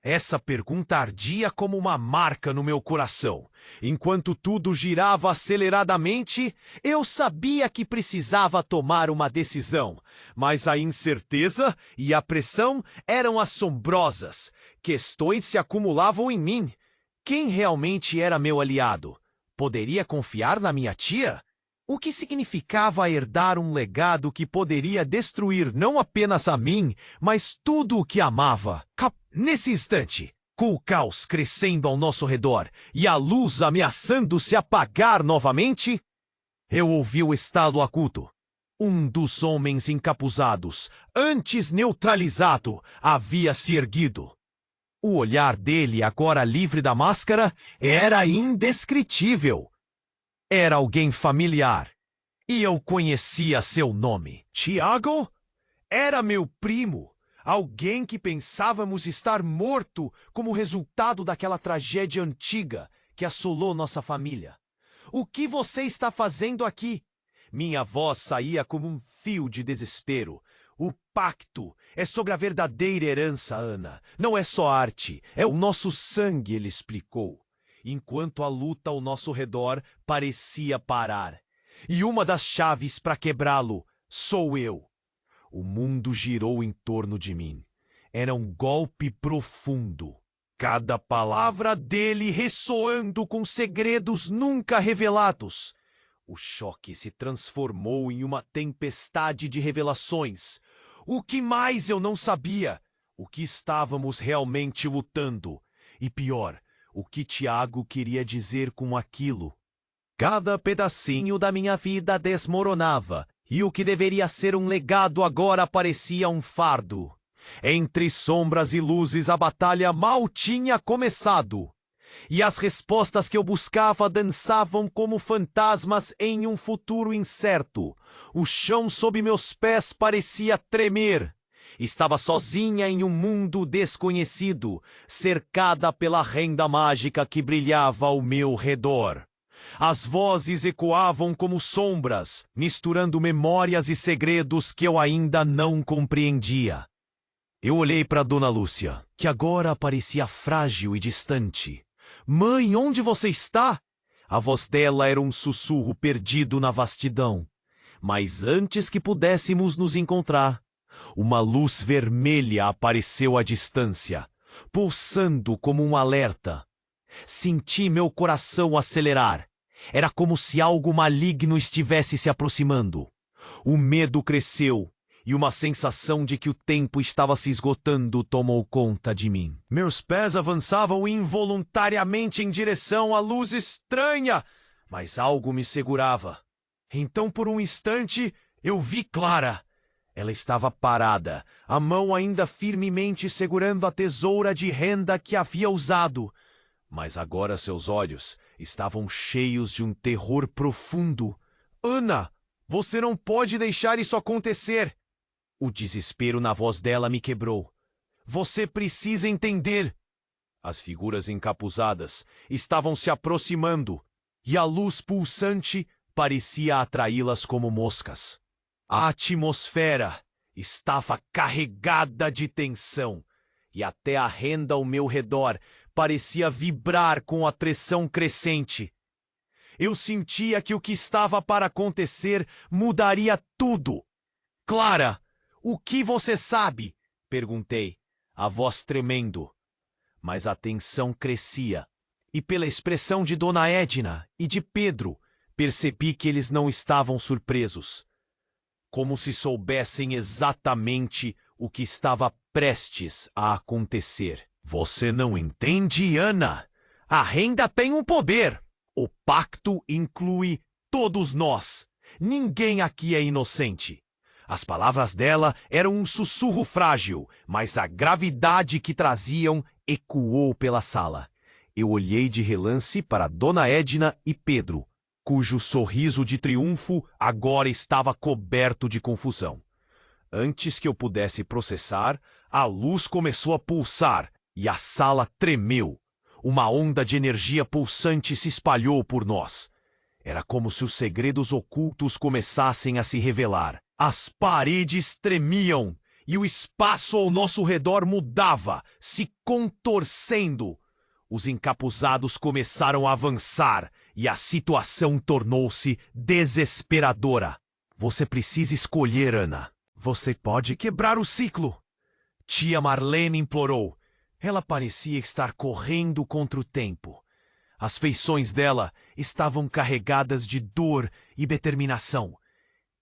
Essa pergunta ardia como uma marca no meu coração. Enquanto tudo girava aceleradamente, eu sabia que precisava tomar uma decisão. Mas a incerteza e a pressão eram assombrosas. Questões se acumulavam em mim. Quem realmente era meu aliado? Poderia confiar na minha tia? O que significava herdar um legado que poderia destruir não apenas a mim, mas tudo o que amava? Nesse instante, com o caos crescendo ao nosso redor e a luz ameaçando se apagar novamente, eu ouvi o estalo agudo. Um dos homens encapuzados, antes neutralizado, havia se erguido. O olhar dele, agora livre da máscara, era indescritível. Era alguém familiar, e eu conhecia seu nome. Tiago? Era meu primo, alguém que pensávamos estar morto como resultado daquela tragédia antiga que assolou nossa família. O que você está fazendo aqui? Minha voz saía como um fio de desespero. O pacto é sobre a verdadeira herança, Ana. Não é só arte, é o nosso sangue, ele explicou. Enquanto a luta ao nosso redor parecia parar. E uma das chaves para quebrá-lo sou eu. O mundo girou em torno de mim. Era um golpe profundo. Cada palavra dele ressoando com segredos nunca revelados. O choque se transformou em uma tempestade de revelações. O que mais eu não sabia? O que estávamos realmente lutando? E pior, o que Tiago queria dizer com aquilo? Cada pedacinho da minha vida desmoronava, e o que deveria ser um legado agora parecia um fardo. Entre sombras e luzes a batalha mal tinha começado, e as respostas que eu buscava dançavam como fantasmas em um futuro incerto. O chão sob meus pés parecia tremer. Estava sozinha em um mundo desconhecido, cercada pela renda mágica que brilhava ao meu redor. As vozes ecoavam como sombras, misturando memórias e segredos que eu ainda não compreendia. Eu olhei para Dona Lúcia, que agora parecia frágil e distante. Mãe, onde você está? A voz dela era um sussurro perdido na vastidão. Mas antes que pudéssemos nos encontrar, uma luz vermelha apareceu à distância, pulsando como um alerta. Senti meu coração acelerar. Era como se algo maligno estivesse se aproximando. O medo cresceu e uma sensação de que o tempo estava se esgotando tomou conta de mim. Meus pés avançavam involuntariamente em direção à luz estranha, mas algo me segurava. Então, por um instante, eu vi Clara. Ela estava parada, a mão ainda firmemente segurando a tesoura de renda que havia usado. Mas agora seus olhos estavam cheios de um terror profundo. Ana, você não pode deixar isso acontecer. O desespero na voz dela me quebrou. Você precisa entender. As figuras encapuzadas estavam se aproximando e a luz pulsante parecia atraí-las como moscas. A atmosfera estava carregada de tensão, e até a renda ao meu redor parecia vibrar com a pressão crescente. Eu sentia que o que estava para acontecer mudaria tudo. Clara, o que você sabe? Perguntei, a voz tremendo. Mas a tensão crescia, e pela expressão de Dona Edna e de Pedro, percebi que eles não estavam surpresos. Como se soubessem exatamente o que estava prestes a acontecer. Você não entende, Ana? A renda tem um poder. O pacto inclui todos nós. Ninguém aqui é inocente. As palavras dela eram um sussurro frágil, mas a gravidade que traziam ecoou pela sala. Eu olhei de relance para Dona Edna e Pedro, cujo sorriso de triunfo agora estava coberto de confusão. Antes que eu pudesse processar, a luz começou a pulsar e a sala tremeu. Uma onda de energia pulsante se espalhou por nós. Era como se os segredos ocultos começassem a se revelar. As paredes tremiam e o espaço ao nosso redor mudava, se contorcendo. Os encapuzados começaram a avançar e a situação tornou-se desesperadora. Você precisa escolher, Ana. Você pode quebrar o ciclo. Tia Marlene implorou. Ela parecia estar correndo contra o tempo. As feições dela estavam carregadas de dor e determinação.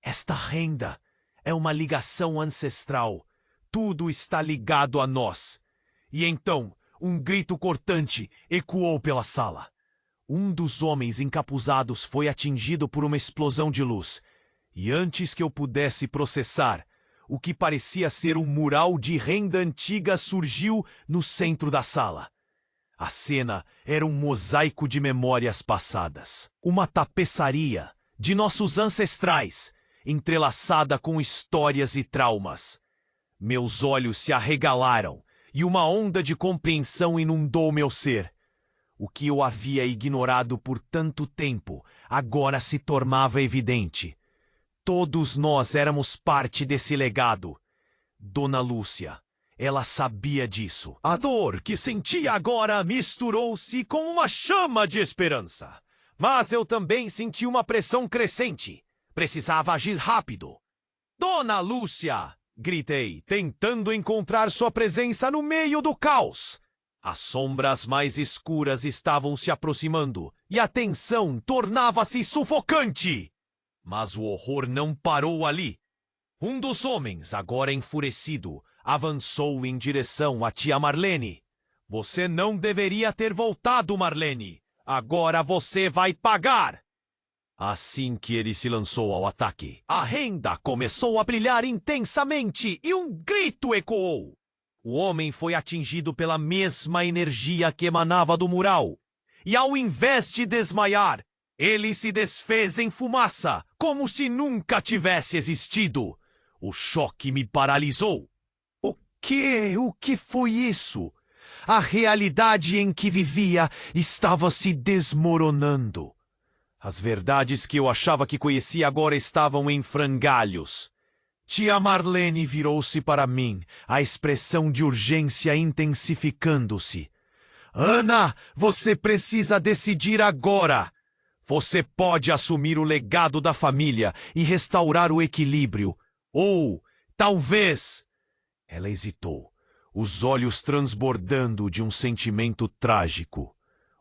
Esta renda é uma ligação ancestral. Tudo está ligado a nós. E então, um grito cortante ecoou pela sala. Um dos homens encapuzados foi atingido por uma explosão de luz. E antes que eu pudesse processar, o que parecia ser um mural de renda antiga surgiu no centro da sala. A cena era um mosaico de memórias passadas. Uma tapeçaria de nossos ancestrais, entrelaçada com histórias e traumas. Meus olhos se arregalaram e uma onda de compreensão inundou meu ser. O que eu havia ignorado por tanto tempo agora se tornava evidente. Todos nós éramos parte desse legado. Dona Lúcia, ela sabia disso. A dor que sentia agora misturou-se com uma chama de esperança. Mas eu também senti uma pressão crescente. Precisava agir rápido. Dona Lúcia! Gritei, tentando encontrar sua presença no meio do caos. As sombras mais escuras estavam se aproximando e a tensão tornava-se sufocante. Mas o horror não parou ali. Um dos homens, agora enfurecido, avançou em direção à tia Marlene. Você não deveria ter voltado, Marlene. Agora você vai pagar! Assim que ele se lançou ao ataque, a renda começou a brilhar intensamente e um grito ecoou. O homem foi atingido pela mesma energia que emanava do mural. E ao invés de desmaiar, ele se desfez em fumaça, como se nunca tivesse existido. O choque me paralisou. O que foi isso? A realidade em que vivia estava se desmoronando. As verdades que eu achava que conhecia agora estavam em frangalhos. Tia Marlene virou-se para mim, a expressão de urgência intensificando-se. Ana, você precisa decidir agora. Você pode assumir o legado da família e restaurar o equilíbrio. Ou, talvez... Ela hesitou, os olhos transbordando de um sentimento trágico.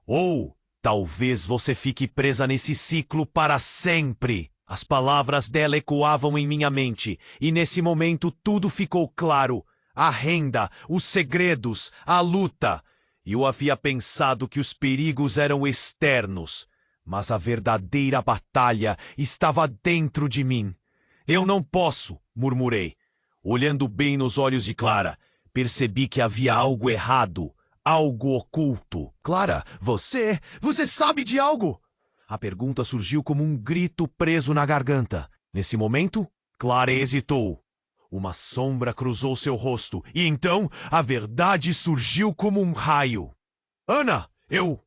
Ou, talvez você fique presa nesse ciclo para sempre. As palavras dela ecoavam em minha mente, e nesse momento tudo ficou claro. A renda, os segredos, a luta. Eu havia pensado que os perigos eram externos, mas a verdadeira batalha estava dentro de mim. Eu não posso, murmurei. Olhando bem nos olhos de Clara, percebi que havia algo errado, algo oculto. Clara, você sabe de algo? A pergunta surgiu como um grito preso na garganta. Nesse momento, Clara hesitou. Uma sombra cruzou seu rosto, e então a verdade surgiu como um raio. Ana, eu...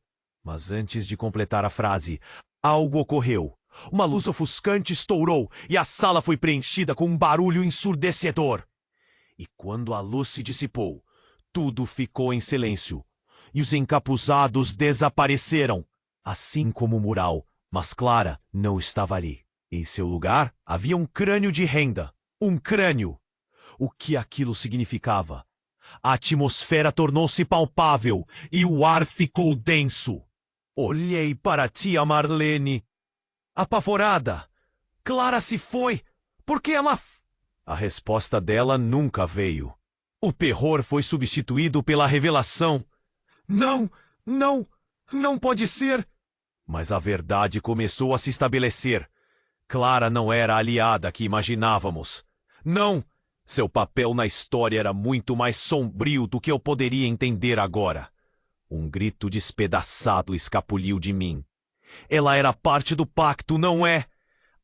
Mas antes de completar a frase, algo ocorreu. Uma luz ofuscante estourou e a sala foi preenchida com um barulho ensurdecedor. E quando a luz se dissipou, Tudo ficou em silêncio, e os encapuzados desapareceram, assim como o mural, mas Clara não estava ali. Em seu lugar, havia um crânio de renda. Um crânio! O que aquilo significava? A atmosfera tornou-se palpável e o ar ficou denso. Olhei para tia Marlene, apavorada. Clara se foi. Por que ela... A resposta dela nunca veio. O terror foi substituído pela revelação. Não, não, não pode ser. Mas a verdade começou a se estabelecer. Clara não era a aliada que imaginávamos. Não, seu papel na história era muito mais sombrio do que eu poderia entender agora. Um grito despedaçado escapuliu de mim. Ela era parte do pacto, não é?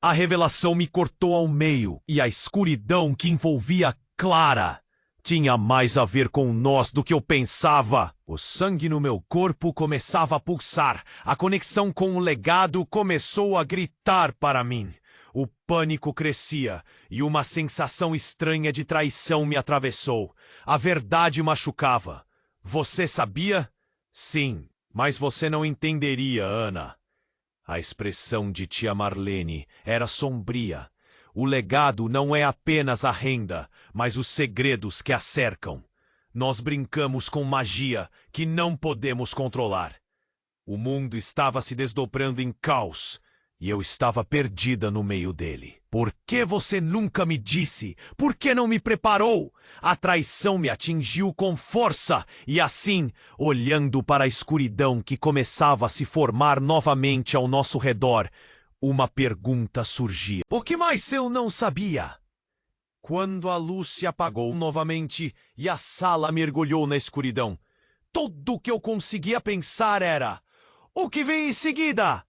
A revelação me cortou ao meio, e a escuridão que envolvia Clara tinha mais a ver com nós do que eu pensava. O sangue no meu corpo começava a pulsar. A conexão com o legado começou a gritar para mim. O pânico crescia, e uma sensação estranha de traição me atravessou. A verdade machucava. Você sabia? Sim, mas você não entenderia, Ana. A expressão de tia Marlene era sombria. O legado não é apenas a renda, mas os segredos que a cercam. Nós brincamos com magia que não podemos controlar. O mundo estava se desdobrando em caos, e eu estava perdida no meio dele. Por que você nunca me disse? Por que não me preparou? A traição me atingiu com força, e assim, olhando para a escuridão que começava a se formar novamente ao nosso redor, uma pergunta surgia. O que mais eu não sabia? Quando a luz se apagou novamente e a sala mergulhou na escuridão, tudo o que eu conseguia pensar era: o que vem em seguida?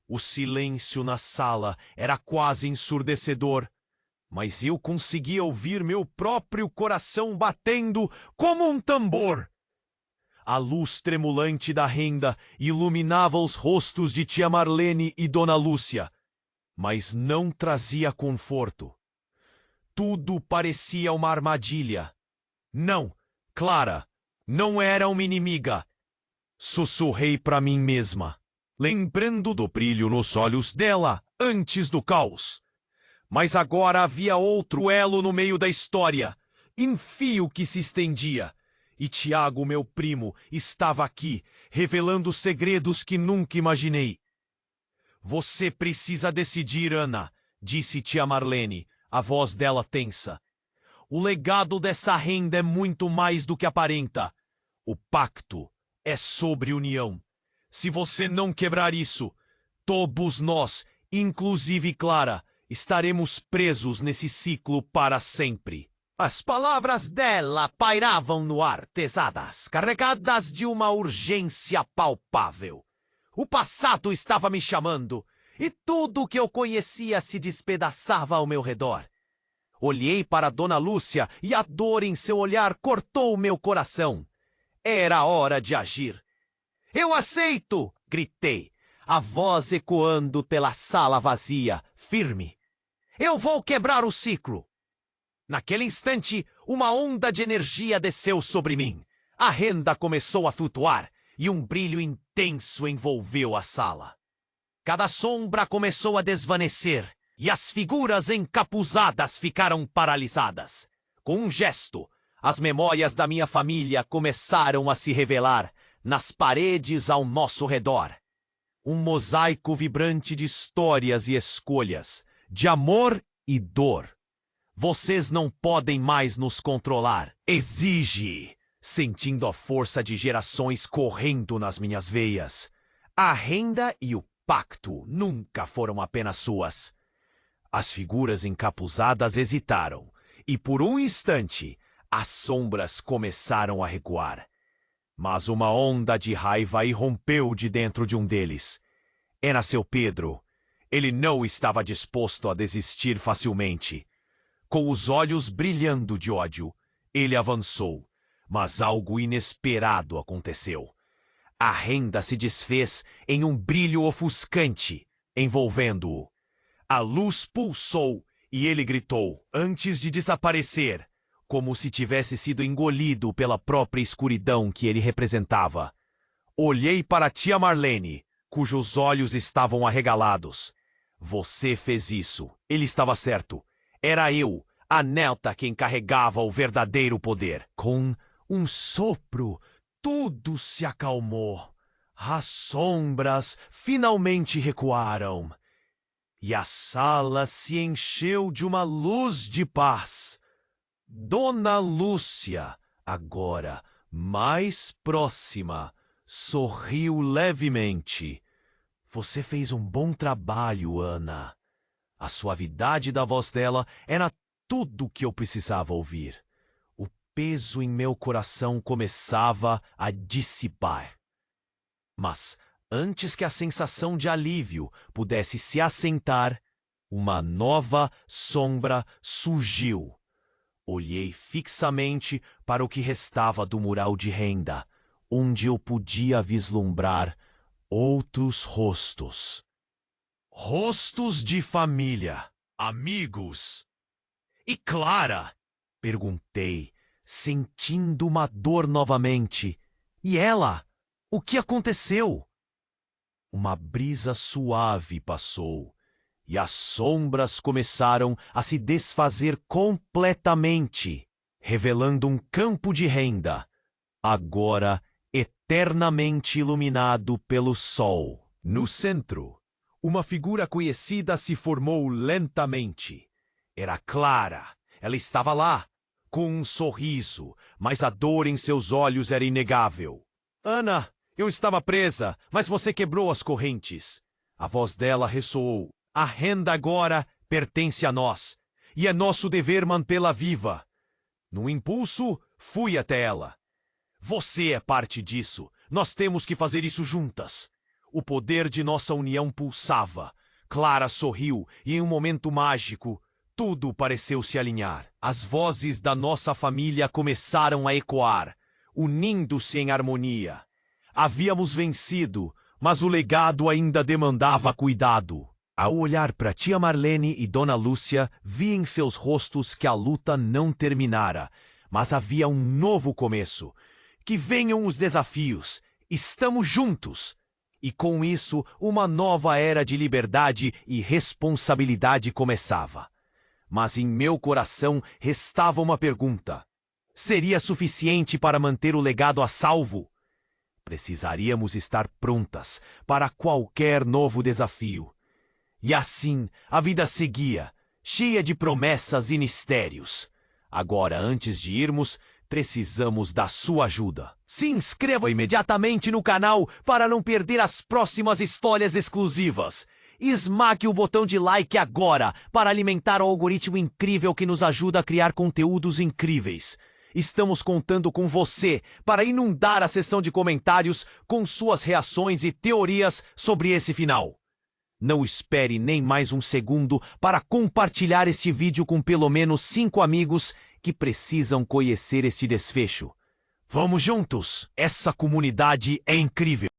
O silêncio na sala era quase ensurdecedor, mas eu conseguia ouvir meu próprio coração batendo como um tambor. A luz tremulante da renda iluminava os rostos de tia Marlene e dona Lúcia, mas não trazia conforto. Tudo parecia uma armadilha. Não, Clara, não era uma inimiga. Sussurrei para mim mesma, lembrando do brilho nos olhos dela antes do caos. Mas agora havia outro elo no meio da história, fio que se estendia. E Tiago, meu primo, estava aqui, revelando segredos que nunca imaginei. Você precisa decidir, Ana, disse tia Marlene, a voz dela tensa. O legado dessa renda é muito mais do que aparenta. O pacto é sobre união. Se você não quebrar isso, todos nós, inclusive Clara, estaremos presos nesse ciclo para sempre. As palavras dela pairavam no ar, pesadas, carregadas de uma urgência palpável. O passado estava me chamando, e tudo o que eu conhecia se despedaçava ao meu redor. Olhei para Dona Lúcia e a dor em seu olhar cortou meu coração. Era hora de agir. Eu aceito! Gritei, a voz ecoando pela sala vazia, firme. Eu vou quebrar o ciclo. Naquele instante, uma onda de energia desceu sobre mim. A renda começou a flutuar e um brilho intenso envolveu a sala. Cada sombra começou a desvanecer e as figuras encapuzadas ficaram paralisadas. Com um gesto, as memórias da minha família começaram a se revelar nas paredes ao nosso redor. Um mosaico vibrante de histórias e escolhas, de amor e dor. Vocês não podem mais nos controlar. Exige, sentindo a força de gerações correndo nas minhas veias. A renda e o pacto nunca foram apenas suas. As figuras encapuzadas hesitaram, e por um instante, as sombras começaram a recuar. Mas uma onda de raiva irrompeu de dentro de um deles. Era seu Pedro. Ele não estava disposto a desistir facilmente. Com os olhos brilhando de ódio, ele avançou, mas algo inesperado aconteceu. A renda se desfez em um brilho ofuscante, envolvendo-o. A luz pulsou e ele gritou, antes de desaparecer, como se tivesse sido engolido pela própria escuridão que ele representava. Olhei para tia Marlene, cujos olhos estavam arregalados. Você fez isso. Ele estava certo. Era eu, a Nelta, quem carregava o verdadeiro poder. Com um sopro, tudo se acalmou. As sombras finalmente recuaram. E a sala se encheu de uma luz de paz. Dona Lúcia, agora mais próxima, sorriu levemente. Você fez um bom trabalho, Ana. A suavidade da voz dela era tudo o que eu precisava ouvir. O peso em meu coração começava a dissipar. Mas, antes que a sensação de alívio pudesse se assentar, uma nova sombra surgiu. Olhei fixamente para o que restava do mural de renda, onde eu podia vislumbrar outros rostos. Rostos de família, amigos. E Clara? Perguntei, sentindo uma dor novamente. E ela? O que aconteceu? Uma brisa suave passou, e as sombras começaram a se desfazer completamente, revelando um campo de renda, agora eternamente iluminado pelo sol. No centro, uma figura conhecida se formou lentamente. Era Clara. Ela estava lá, com um sorriso, mas a dor em seus olhos era inegável. Ana, eu estava presa, mas você quebrou as correntes. A voz dela ressoou. A renda agora pertence a nós, e é nosso dever mantê-la viva. No impulso, fui até ela. Você é parte disso. Nós temos que fazer isso juntas. O poder de nossa união pulsava. Clara sorriu e, em um momento mágico, tudo pareceu se alinhar. As vozes da nossa família começaram a ecoar, unindo-se em harmonia. Havíamos vencido, mas o legado ainda demandava cuidado. Ao olhar para tia Marlene e Dona Lúcia, vi em seus rostos que a luta não terminara, mas havia um novo começo. Que venham os desafios. Estamos juntos. E com isso, uma nova era de liberdade e responsabilidade começava. Mas em meu coração restava uma pergunta. Seria suficiente para manter o legado a salvo? Precisaríamos estar prontas para qualquer novo desafio. E assim, a vida seguia, cheia de promessas e mistérios. Agora, antes de irmos, precisamos da sua ajuda. Se inscreva imediatamente no canal para não perder as próximas histórias exclusivas. Esmague o botão de like agora para alimentar o algoritmo incrível que nos ajuda a criar conteúdos incríveis. Estamos contando com você para inundar a seção de comentários com suas reações e teorias sobre esse final. Não espere nem mais um segundo para compartilhar este vídeo com pelo menos 5 amigos que precisam conhecer este desfecho. Vamos juntos! Essa comunidade é incrível!